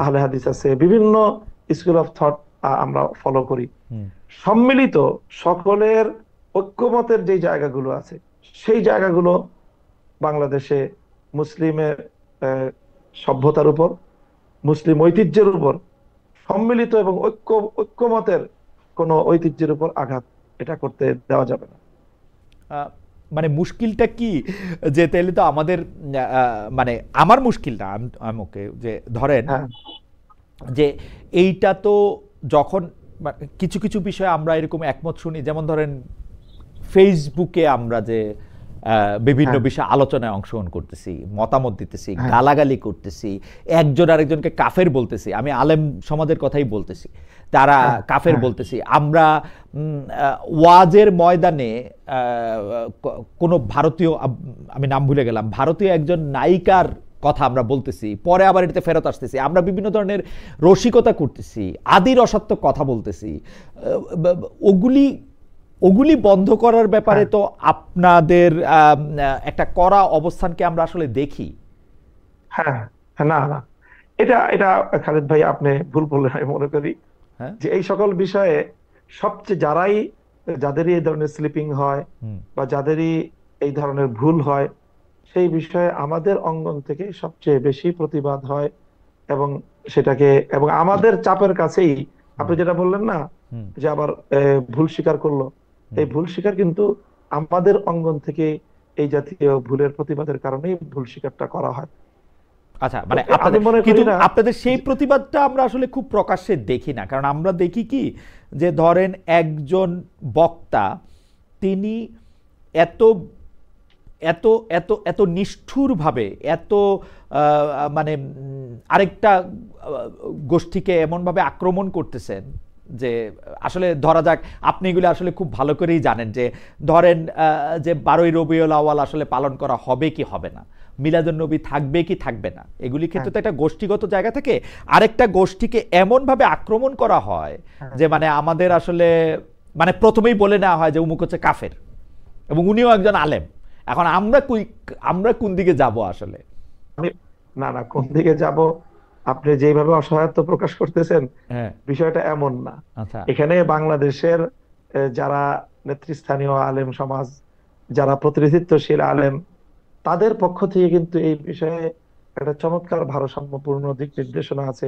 আহলে হাদিস আছে, বিভিন্ন স্কুল অফ থট আমরা ফলো করি, সম্মিলিত সকলের ঐক্যমতের যে জায়গাগুলো আছে, সেই জায়গাগুলো বাংলাদেশে মুসলিমের সভ্যতার উপর, মুসলিম ঐতিহ্যের উপর সম্মিলিত এবং ঐক্যমতের কোন ঐতিহ্যের উপর আঘাত এটা করতে দেওয়া যাবে না। মানে মুশকিলটা কি, যে তাহলে তো আমাদের মানে আমার মুশকিলটা আমাকে যে ধরেন যে এইটা তো যখন কিছু কিছু বিষয়ে আমরা এরকম একমত শুনি, যেমন ধরেন ফেসবুকে আমরা যে বিভিন্ন বিষয়ে আলোচনায় অংশগ্রহণ করতেছি, মতামত দিতেছি, গালাগালি করতেছি, একজন আরেকজনকে কাফের বলতেছি, আমি আলেম সমাজের কথাই বলতেছি, তারা কাফের বলতেছি, আমরা ওয়াজের ময়দানে কোনো ভারতীয়, আমি নাম ভুলে গেলাম, ভারতীয় একজন নায়িকার কথা আমরা বলতেছি, পরে আবার এটাতে ফেরত আসতেছি, আমরা বিভিন্ন ধরনের রসিকতা করতেছি, আদি রসাত্মক কথা বলতেছি, ওগুলি বন্ধ করার ব্যাপারে তো আপনাদের একটা কড়া অবস্থানকে আমরা আসলে দেখি। না না, এটা খালেদ ভাই আপনি ভুল বললেন। আমি মনে করি যে এই সকল বিষয়ে সবচেয়ে যাদেরই এই ধরনের স্লিপিং হয় বা যাদেরই এই ধরনের ভুল হয়, সেই বিষয়ে আমাদের অঙ্গন থেকে সবচেয়ে বেশি প্রতিবাদ হয়, এবং সেটাকে এবং আমাদের চাপের কাছেই আপনি যেটা বললেন না যে আবার ভুল স্বীকার করলো, এই ভুল স্বীকার কিন্তু আমাদের অঙ্গন থেকে এই জাতীয় ভুলের প্রতিবাদের কারণেই ভুল স্বীকারটা করা হয়। আচ্ছা, মানে আমি আপনাদের মনে করি কিন্তু না আপনাদের সেই প্রতিবাদটা আমরা আসলে খুব প্রকাশ্যে দেখি না, কারণ আমরা দেখি কি যে ধরেন একজন বক্তা তিনি এত এত এত এত নিষ্ঠুরভাবে এত মানে আরেকটা গোষ্ঠীকে এমনভাবে আক্রমণ করতেছেন যে আসলে ধরা যাক, আপনি এগুলো আসলে খুব ভালো করেই জানেন যে ধরেন যে 12ই রবিউল আউয়াল আসলে পালন করা হবে কি হবে না, মিলাদুন্নবী থাকবে কি থাকবে না, এগুলি ক্ষেত্রে তো একটা গোষ্ঠীগত জায়গা থেকে আরেকটা গোষ্ঠীকে এমনভাবে আক্রমণ করা হয় যে মানে আমাদের আসলে মানে প্রথমেই বলে নেওয়া হয় যে উমুক হচ্ছে কাফের এবং উনিও একজন আলেম। এখন আমরা কোন দিকে যাব আসলে? আমি না না কোন দিকে যাব, আপনি যেভাবে অসহায়ত্ব প্রকাশ করতেছেন হ্যাঁ, বিষয়টা এমন না। আচ্ছা, এখানে বাংলাদেশের যারা নেতৃস্থানীয় আলেম সমাজ, যারা প্রতিনিধিত্বশীল আলেম, তাদের পক্ষ থেকে কিন্তু এই বিষয়ে একটা চমৎকার ভারসাম্যপূর্ণ দিক নির্দেশনা আছে,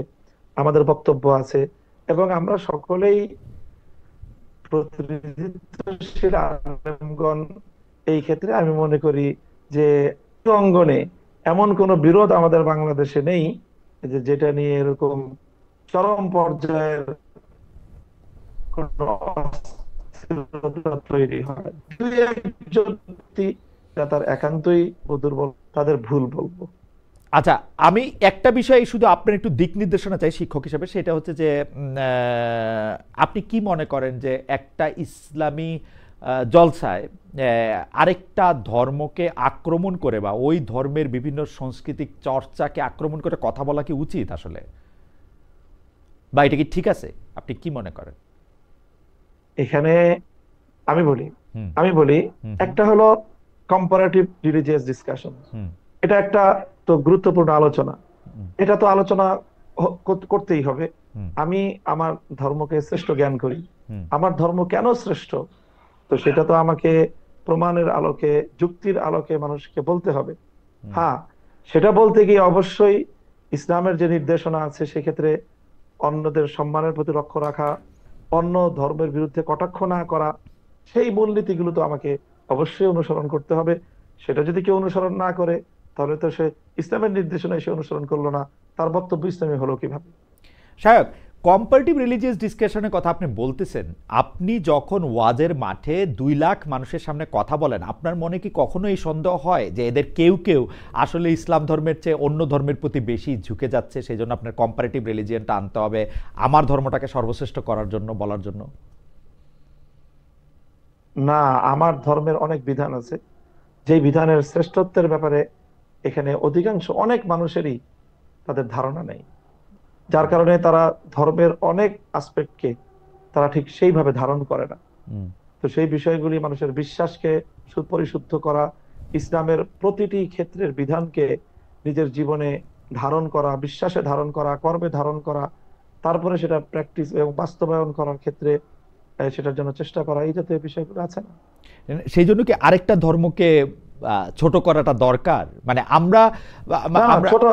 আমাদের বক্তব্য আছে, এবং আমরা সকলেই প্রতিনিধিত্বশীল আলেমগণ এই ক্ষেত্রে আমি মনে করি যে এই অঙ্গনে এমন কোন বিরোধ আমাদের বাংলাদেশে নেই যে যেটা নিয়ে এরকম চরম পর্যায়ের কোনো অস্থিরতা তৈরি হয়। দুই একজন ব্যক্তি যারা তার একান্তই দুর্বল, তাদের ভুল বলবো। আচ্ছা, আমি একটা বিষয়ে শুধু আপনার একটু দিক নির্দেশনা চাই শিক্ষক হিসেবে, সেটা হচ্ছে যে আপনি কি মনে করেন যে একটা ইসলামী জলসায় আরেকটা ধর্মকে আক্রমণ করে বা ওই ধর্মের বিভিন্ন সাংস্কৃতিক চর্চাকে আক্রমণ করে কথা বলা কি উচিত আসলে, বা এটা কি ঠিক আছে? আপনি কি মনে করেন? এখানে আমি বলি হুম, আমি বলি হুম, হুম, একটা হলো কম্পারেটিভ রিলিজিয়াস ডিসকাশন, হুম, এটা একটা তো গুরুত্বপূর্ণ আলোচনা, হুম, এটা তো আলোচনা করতেই হবে। হুম, আমি আমার ধর্মকে শ্রেষ্ঠ জ্ঞান করি, হুম, আমার ধর্ম কেন শ্রেষ্ঠ, তো সেটা তো আমাকে প্রমাণের আলোকে, যুক্তির আলোকে মানুষকে বলতে হবে। হুম, হ্যাঁ, সেটা বলতে গিয়ে অবশ্যই ইসলামের যে নির্দেশনা আছে সেক্ষেত্রে অন্যদের সম্মানের প্রতি লক্ষ্য রাখা, অন্য ধর্মের বিরুদ্ধে কটাক্ষ না করা, সেই মূলনীতিগুলো তো আমাকে অবশ্যই অনুসরণ করতে হবে। সেটা যদি কেউ অনুসরণ না করে তাহলে তো সে ইসলামের নির্দেশনা সে অনুসরণ করলো না, তার বক্তব্য ইসলামী হলো কিভাবে? সাহেব, কম্পারেটিভ রিলিজিয়াস ডিসকাশনের কথা আপনি বলতেছেন, আপনি যখন ওয়াজের মাঠে 2 লাখ মানুষের সামনে কথা বলেন, আপনার মনে কি কখনো এই সন্দেহ হয় যে এদের কেউ কেউ আসলে ইসলাম ধর্মের চেয়ে অন্য ধর্মের প্রতি বেশি ঝুঁকে যাচ্ছে, সেই জন্য আপনার কম্পারেটিভ রিলিজিয়ানটা আনতে হবে আমার ধর্মটাকে সর্বশ্রেষ্ঠ করার জন্য, বলার জন্য? না, আমার ধর্মের অনেক বিধান আছে, যেই বিধানের শ্রেষ্ঠত্বের ব্যাপারে এখানে অধিকাংশ অনেক মানুষেরই তাদের ধারণা নেই, যার কারণে তারা ধর্মের অনেক আসপেক্টকে তারা ঠিক সেইভাবে ধারণ করে না। হুম, তো সেই বিষয়গুলি মানুষের বিশ্বাসকে পরিশুদ্ধ করা, ইসলামের প্রতিটি ক্ষেত্রের বিধানকে নিজের জীবনে ধারণ করা, বিশ্বাসে ধারণ করা, কর্মে ধারণ করা, তারপরে সেটা প্র্যাকটিস এবং বাস্তবায়ন করার ক্ষেত্রে সেটার জন্য চেষ্টা করা, এই জাতীয় বিষয়গুলো আছে না? সেই জন্য কি আরেকটা ধর্মকে ছোট করাটা দরকার? মানে আমরা না না, আমরা ছোট,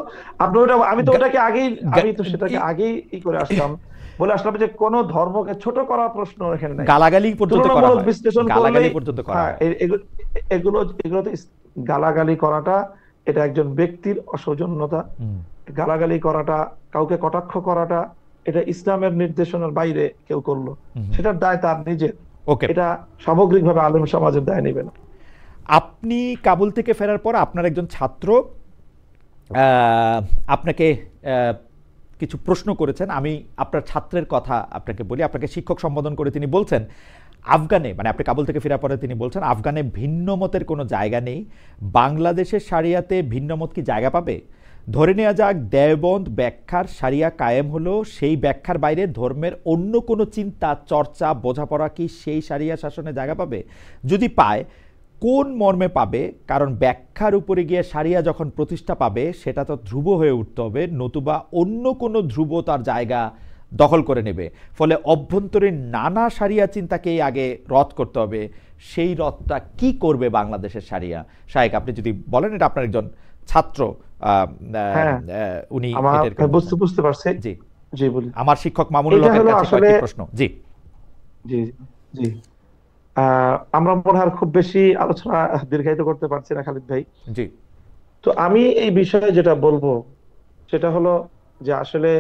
আপনি ওটা, আমি তো গা- ওটাকে আগেই, আমি গা- তো সেটাকে ই- আগেই করে আসলাম, বলে আসলাম যে কোন ধর্মকে ছোট করার প্রশ্ন এখানে নাই। গালাগালি পর্যন্ত করা তুলনামূলক হয়, বিশ্লেষণ গালাগালি করলেই, পর্যন্ত করা হ্যাঁ, হয়। এগুলো এগুলো তো গালাগালি করাটা এটা একজন ব্যক্তির অসৌজন্যতা। হুম, গালাগালি করাটা, কাউকে কটাক্ষ করাটা, এটা ইসলামের নির্দেশনার বাইরে কেউ করলো, হুম, সেটার দায় তার নিজের। ওকে। এটা সামগ্রিকভাবে আলেম সমাজের দায় নেবে না। আপনি কাবুল থেকে ফেরার পর আপনার একজন ছাত্র আহ, আপনাকে আহ, কিছু প্রশ্ন করেছেন। আমি আপনার ছাত্রের কথা আপনাকে বলি, আপনাকে শিক্ষক সম্বোধন করে তিনি বলছেন আফগানে, মানে আপনি কাবুল থেকে ফেরার পরে তিনি বলছেন আফগানে ভিন্ন মতের কোনো জায়গা নেই, বাংলাদেশের শারিয়াতে ভিন্ন মত কি জায়গা পাবে? ধরে নেওয়া যাক দেওবন্দ ব্যাখ্যার শারিয়া কায়েম হলো, সেই ব্যাখ্যার বাইরে ধর্মের অন্য কোনো চিন্তা চর্চা বোঝাপড়া কি সেই শারিয়া শাসনে জায়গা পাবে? যদি পায়, কোন মর্মে পাবে? কারণ ব্যাখ্যার উপরে গিয়ে শারিয়া যখন প্রতিষ্ঠা পাবে সেটা তো ধ্রুব হয়ে উঠতে হবে, নতুবা অন্য কোনো ধ্রুব তার জায়গা দখল করে নেবে। ফলে অভ্যন্তরীণ নানা শারিয়া চিন্তাকেই আগে রদ করতে হবে। সেই রদটা কি করবে বাংলাদেশের শারিয়া? শাহেক, আপনি যদি বলেন, এটা আপনার একজন ছাত্র, হ্যাঁ, উনি আমার এটা এরকম বলছেন। বুঝতে পারছি। জি, জি বলি, আমার শিক্ষক মামুনুল এটা হকের হলো কাছে আসলে, কয়েকটি প্রশ্ন। জি। জি জি, আমরা মনে হয় আর খুব বেশি আলোচনা দীর্ঘায়িত করতে পারছি না খালিদ ভাই। জি। তো আমি এই বিষয়ে যেটা বলবো সেটা হলো যে আসলে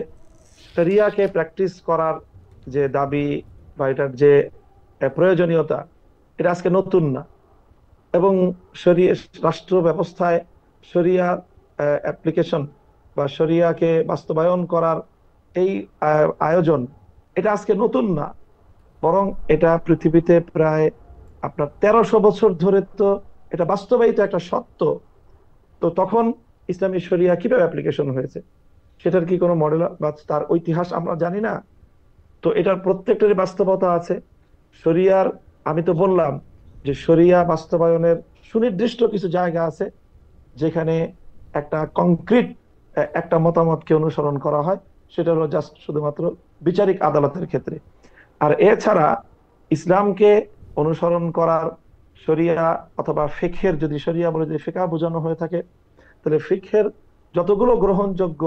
শরিয়াকে প্র্যাকটিস করার যে দাবি বা এটার যে প্রয়োজনীয়তা, এটা আজকে নতুন না। এবং শরিয়া রাষ্ট্র ব্যবস্থায় শরিয়া অ্যাপ্লিকেশন বা শরিয়াকে বাস্তবায়ন করার এই আয়োজন, এটা আজকে নতুন না। বরং এটা পৃথিবীতে প্রায় আপনার 1300 বছর ধরে তো এটা বাস্তবায়িত একটা সত্য। তো তখন ইসলামী শরিয়া কিভাবে অ্যাপ্লিকেশন হয়েছে সেটার কি কোনো মডেল বা তার ইতিহাস আমরা জানি না। তো এটার প্রত্যেকটারই বাস্তবতা আছে। শরিয়ার, আমি তো বললাম যে শরিয়া বাস্তবায়নের সুনির্দিষ্ট কিছু জায়গা আছে যেখানে একটা কংক্রিট একটা মতামতকে অনুসরণ করা হয়। সেটা হলো জাস্ট শুধুমাত্র বিচারিক আদালতের ক্ষেত্রে। আর এছাড়া ইসলামকে অনুসরণ করার শরিয়া অথবা ফিকহের, যদি শরিয়া বলে যদি ফিকহ বোঝানো হয়ে থাকে, তাহলে ফিকহের যতগুলো গ্রহণযোগ্য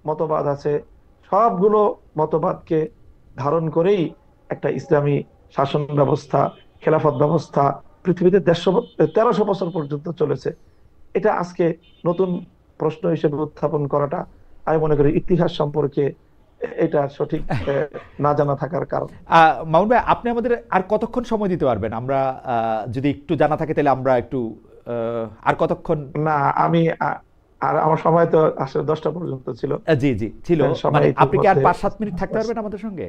মতবাদ আছে সবগুলো মতবাদকে ধারণ করেই একটা ইসলামী শাসন ব্যবস্থা, খেলাফত ব্যবস্থা পৃথিবীতে 1300 বছর পর্যন্ত চলেছে। এটা আজকে নতুন প্রশ্ন হিসেবে উত্থাপন করাটা আমি মনে করি ইতিহাস সম্পর্কে এটা সঠিক না জানা থাকার কারণ। মামুন ভাই, আপনি আমাদের আর কতক্ষণ সময় দিতে পারবেন? আমরা যদি একটু জানা থাকে তাহলে আমরা একটু আর কতক্ষণ? না, আমি আর আমার সময় তো আসলে 10টা পর্যন্ত ছিল। জি জি ছিল। সময় মানে আপনি কি আর ইতিমধ্যে 5-7 মিনিট থাকতে পারবেন আমাদের সঙ্গে?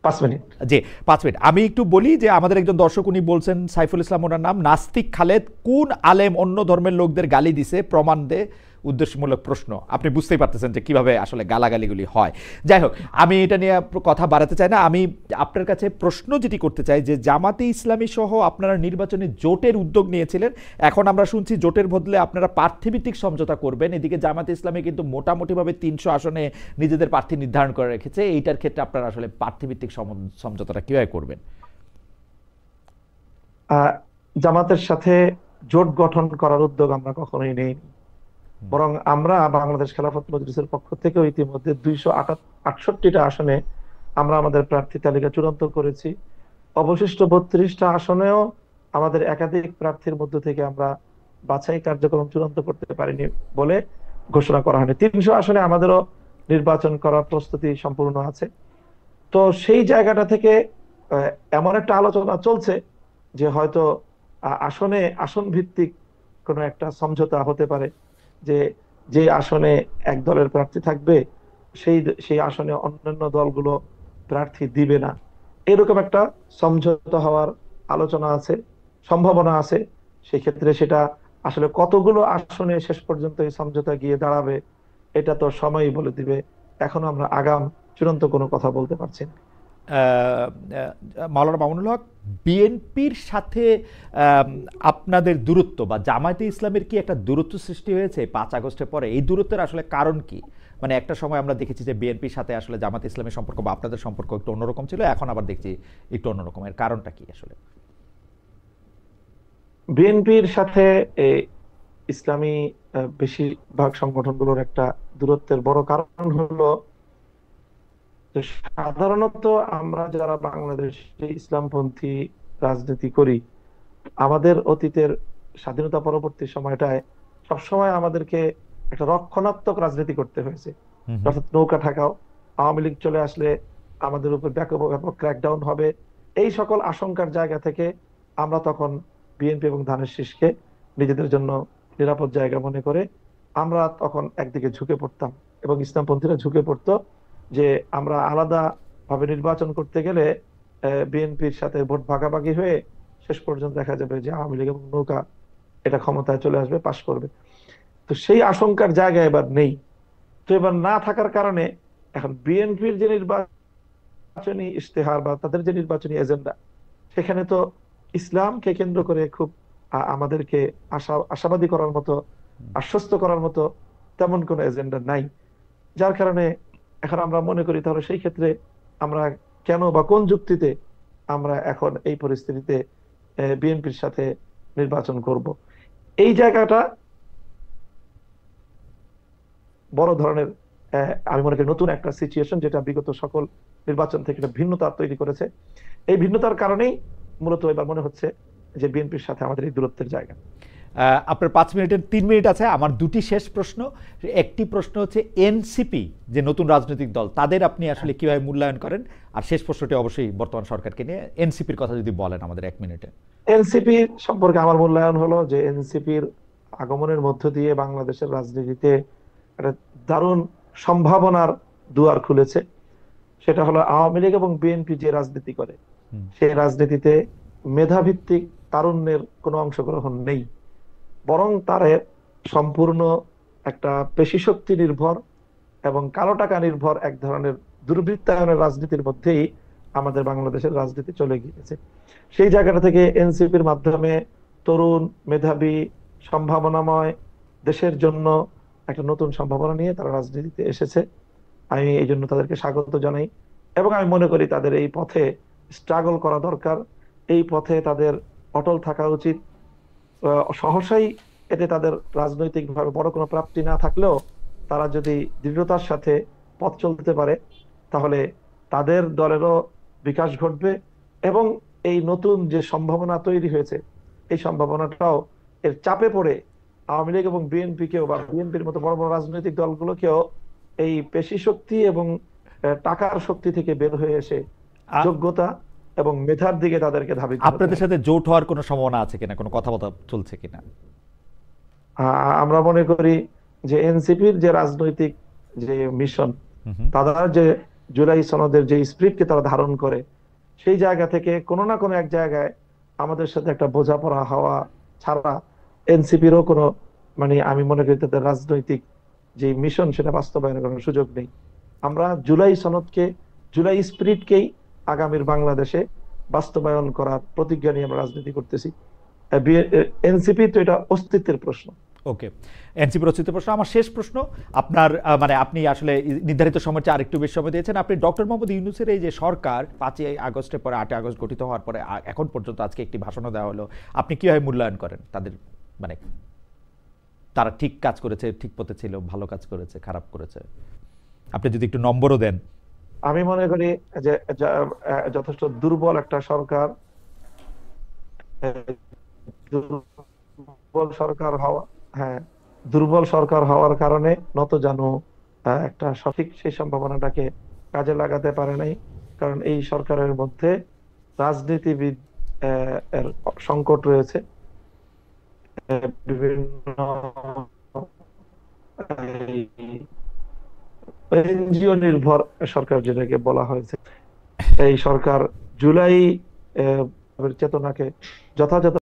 5 মিনিট। জি, 5 মিনিট। আমি একটু বলি যে আমাদের একজন দর্শক, উনি বলছেন, সাইফুল ইসলাম ওনার নাম, নাস্তিক খালেদ কোন আলেম অন্য ধর্মের লোকদের গালি দিছে প্রমাণ দে, উদ্দেশ্যমূলক প্রশ্ন। আপনি বুঝতেই পারতেছেন যে কিভাবে আসলে গালাগালিগুলি হয়। যাই হোক, আমি এটা নিয়ে কথা বাড়াতে চাই না। আমি আপনার কাছে প্রশ্ন যেটি করতে চাই যে জামাতে ইসলামী সহ আপনারা নির্বাচনী জোটের উদ্যোগ নিয়েছিলেন, এখন আমরা শুনছি জোটের বদলে আপনারা প্রার্থীভিত্তিক সমঝোতা করবেন। এদিকে জামাতে ইসলামী কিন্তু মোটামুটিভাবে 300 আসনে নিজেদের প্রার্থী নির্ধারণ করে রেখেছে। এইটার ক্ষেত্রে আপনারা আসলে প্রার্থীভিত্তিক সমঝোতাটা কিভাবে করবেন? আহ, জামাতের সাথে জোট গঠন করার উদ্যোগ আমরা কখনোই নেই। বরং আমরা বাংলাদেশ খেলাফত মজলিসের পক্ষ থেকে ইতিমধ্যে 268টা আসনে আমরা আমাদের প্রার্থী তালিকা চূড়ান্ত করেছি। অবশিষ্ট 32টা আসনেও আমাদের একাধিক প্রার্থীর মধ্য থেকে আমরা বাছাই কার্যক্রম চূড়ান্ত করতে পারিনি বলে ঘোষণা করা হয়নি। 300 আসনে আমাদেরও নির্বাচন করার প্রস্তুতি সম্পূর্ণ আছে। তো সেই জায়গাটা থেকে এমন একটা আলোচনা চলছে যে হয়তো আসন ভিত্তিক কোনো একটা সমঝোতা হতে পারে, যে যে আসনে এক দলের প্রার্থী থাকবে সেই সেই আসনে অন্যান্য দলগুলো প্রার্থী দিবে না, এরকম একটা সমঝোতা হওয়ার আলোচনা আছে, সম্ভাবনা আছে। সেই ক্ষেত্রে সেটা আসলে কতগুলো আসনে শেষ পর্যন্ত এই সমঝোতা গিয়ে দাঁড়াবে এটা তো সময়ই বলে দিবে। এখনো আমরা আগাম চূড়ান্ত কোনো কথা বলতে পারছি না। মাওলানা মামুনুল হক, বিএনপির সাথে আপনাদের দূরত্ব বা জামায়াতে ইসলামের কি একটা দূরত্ব সৃষ্টি হয়েছে 5 আগস্টের পরে? এই দূরত্বের আসলে কারণ কি? মানে একটা সময় আমরা দেখেছি যে বিএনপির সাথে আসলে জামায়াতে ইসলামের সম্পর্ক বা আপনাদের সম্পর্ক একটু অন্যরকম ছিল, এখন আবার দেখছি একটু অন্যরকম। এর কারণটা কি আসলে? বিএনপির সাথে এই ইসলামী বেশিরভাগ সংগঠনগুলোর একটা দূরত্বের বড় কারণ হলো যে সাধারণত আমরা যারা বাংলাদেশে ইসলামপন্থী রাজনীতি করি, আমাদের অতীতের স্বাধীনতা পরবর্তী সময়টায় সবসময় আমাদেরকে একটা রক্ষণাত্মক রাজনীতি করতে হয়েছে। হুম হুম। অর্থাৎ নৌকা ঠেকাও, আওয়ামী লীগ চলে আসলে আমাদের উপর ব্যাপক ব্যাপক ক্র্যাকডাউন হবে, এই সকল আশঙ্কার জায়গা থেকে আমরা তখন বিএনপি এবং ধানের শীষকে নিজেদের জন্য নিরাপদ জায়গা মনে করে আমরা তখন একদিকে ঝুঁকে পড়তাম এবং ইসলামপন্থীরা ঝুঁকে পড়তো যে আমরা আলাদা ভাবে নির্বাচন করতে গেলে বিএনপির সাথে ভোট ভাগাভাগি হয়ে শেষ পর্যন্ত দেখা যাবে যে আওয়ামী লীগ এবং নৌকা এটা ক্ষমতায় চলে আসবে, পাশ করবে। তো সেই আশঙ্কার জায়গা এবার নেই। তো এবার না থাকার কারণে এখন বিএনপির যে নির্বাচনী ইশতেহার বা তাদের যে নির্বাচনী এজেন্ডা, সেখানে তো ইসলামকে কেন্দ্র করে খুব আমাদেরকে আশাবাদী করার মতো, আশ্বস্ত করার মতো তেমন কোনো এজেন্ডা নাই। যার কারণে এখন আমরা মনে করি তাহলে সেই ক্ষেত্রে আমরা কেন বা কোন যুক্তিতে আমরা এখন এই পরিস্থিতিতে বিএনপির সাথে নির্বাচন করব। এই জায়গাটা বড় ধরনের আমি মনে করি নতুন একটা সিচুয়েশন যেটা বিগত সকল নির্বাচন থেকে একটা ভিন্নতা তৈরি করেছে। এই ভিন্নতার কারণেই মূলত এবার মনে হচ্ছে যে বিএনপির সাথে আমাদের এই দূরত্বের জায়গা। আপনার 5 মিনিটের 3 মিনিট আছে, আমার দুটি শেষ প্রশ্ন। একটি প্রশ্ন হচ্ছে এনসিপি যে নতুন রাজনৈতিক দল, তাদের আপনি আসলে কিভাবে মূল্যায়ন করেন? আর শেষ প্রশ্নটি অবশ্যই বর্তমান সরকারকে নিয়ে, এনসিপির কথা যদি বলেন আমাদের 1 মিনিটে। এনসিপি সম্পর্কে আমার মূল্যায়ন হলো যে এনসিপির আগমনের মধ্য দিয়ে বাংলাদেশের রাজনীতিতে একটা দারুণ সম্ভাবনার দুয়ার খুলেছে। সেটা হলো আওয়ামী লীগ এবং বিএনপি যে রাজনীতি করে সেই রাজনীতিতে মেধাভিত্তিক তারুণ্যের কোনো অংশগ্রহণ নেই, বরং তারে সম্পূর্ণ একটা পেশিশক্তি নির্ভর এবং কালো টাকা নির্ভর এক ধরনের দুর্বৃত্তায়নের রাজনীতির মধ্যেই আমাদের বাংলাদেশের রাজনীতি চলে গিয়েছে। সেই জায়গাটা থেকে এনসিপির মাধ্যমে তরুণ, মেধাবী, সম্ভাবনাময় দেশের জন্য একটা নতুন সম্ভাবনা নিয়ে তারা রাজনীতিতে এসেছে। আমি এই জন্য তাদেরকে স্বাগত জানাই এবং আমি মনে করি তাদের এই পথে স্ট্রাগল করা দরকার, এই পথে তাদের অটল থাকা উচিত। সহসাই এতে তাদের রাজনৈতিকভাবে বড় কোনো প্রাপ্তি না থাকলেও তারা যদি দৃঢ়তার সাথে পথ চলতে পারে তাহলে তাদের দলেরও বিকাশ ঘটবে এবং এই নতুন যে সম্ভাবনা তৈরি হয়েছে এই সম্ভাবনাটাও এর চাপে পড়ে আওয়ামী লীগ এবং বিএনপিকেও বা বিএনপির মতো বড় বড় রাজনৈতিক দলগুলোকেও এই পেশি শক্তি এবং টাকার শক্তি থেকে বের হয়ে এসে যোগ্যতা এবং মেধার দিকে তাদেরকে ধাবিত করতে হবে। আপনাদের সাথে জোট হওয়ার কোনো সম্ভাবনা আছে কিনা, কোনো কথাবার্তা চলছে কিনা? আমরা মনে করি যে এনসিপির যে রাজনৈতিক যে মিশন, তারা যে জুলাই সনদের যে স্পিরিটকে তারা ধারণ করে, সেই জায়গা থেকে কোনো না কোনো এক জায়গায় আমাদের সাথে একটা বোঝাপড়া হওয়া ছাড়া এনসিপিরও কোনো আমি মনে করি তাদের রাজনৈতিক যে মিশন সেটা বাস্তবায়নের কোনো সুযোগ নেই। আমরা জুলাই সনদকে, জুলাই স্পিরিটকেই আগামীর বাংলাদেশে বাস্তবায়ন করার প্রতিজ্ঞা নিয়ে আমরা রাজনীতি করতেছি। এনসিপি তো এটা অস্তিত্বের প্রশ্ন। ওকে, এনসিপির অস্তিত্বের প্রশ্ন। আমার শেষ প্রশ্ন, আপনার আপনি আসলে নির্ধারিত সময়ের চেয়ে আরেকটু বেশি সময় দিয়েছেন। আপনি ডক্টর মোহাম্মদ ইউনূসের এই যে সরকার 5ই আগস্টের পরে 8ই আগস্ট গঠিত হওয়ার পরে এখন পর্যন্ত আজকে একটি ভাষণও দেওয়া হলো, আপনি কিভাবে মূল্যায়ন করেন তাদের? তারা ঠিক কাজ করেছে, ঠিক পথে ছিল, ভালো কাজ করেছে, খারাপ করেছে? আপনি যদি একটু নম্বরও দেন। আমি মনে করি যে যথেষ্ট দুর্বল একটা সরকার, দুর্বল সরকার হওয়া, হ্যাঁ, দুর্বল সরকার হওয়ার কারণে নতজানু একটা সঠিক সেই সম্ভাবনাটাকে কাজে লাগাতে পারে নাই। কারণ এই সরকারের মধ্যে রাজনীতিবিদ এর সংকট রয়েছে। বিভিন্ন এনজিও নির্ভর সরকার যেটাকে বলা হয়েছে, এই সরকার জুলাই চেতনাকে যথাযথ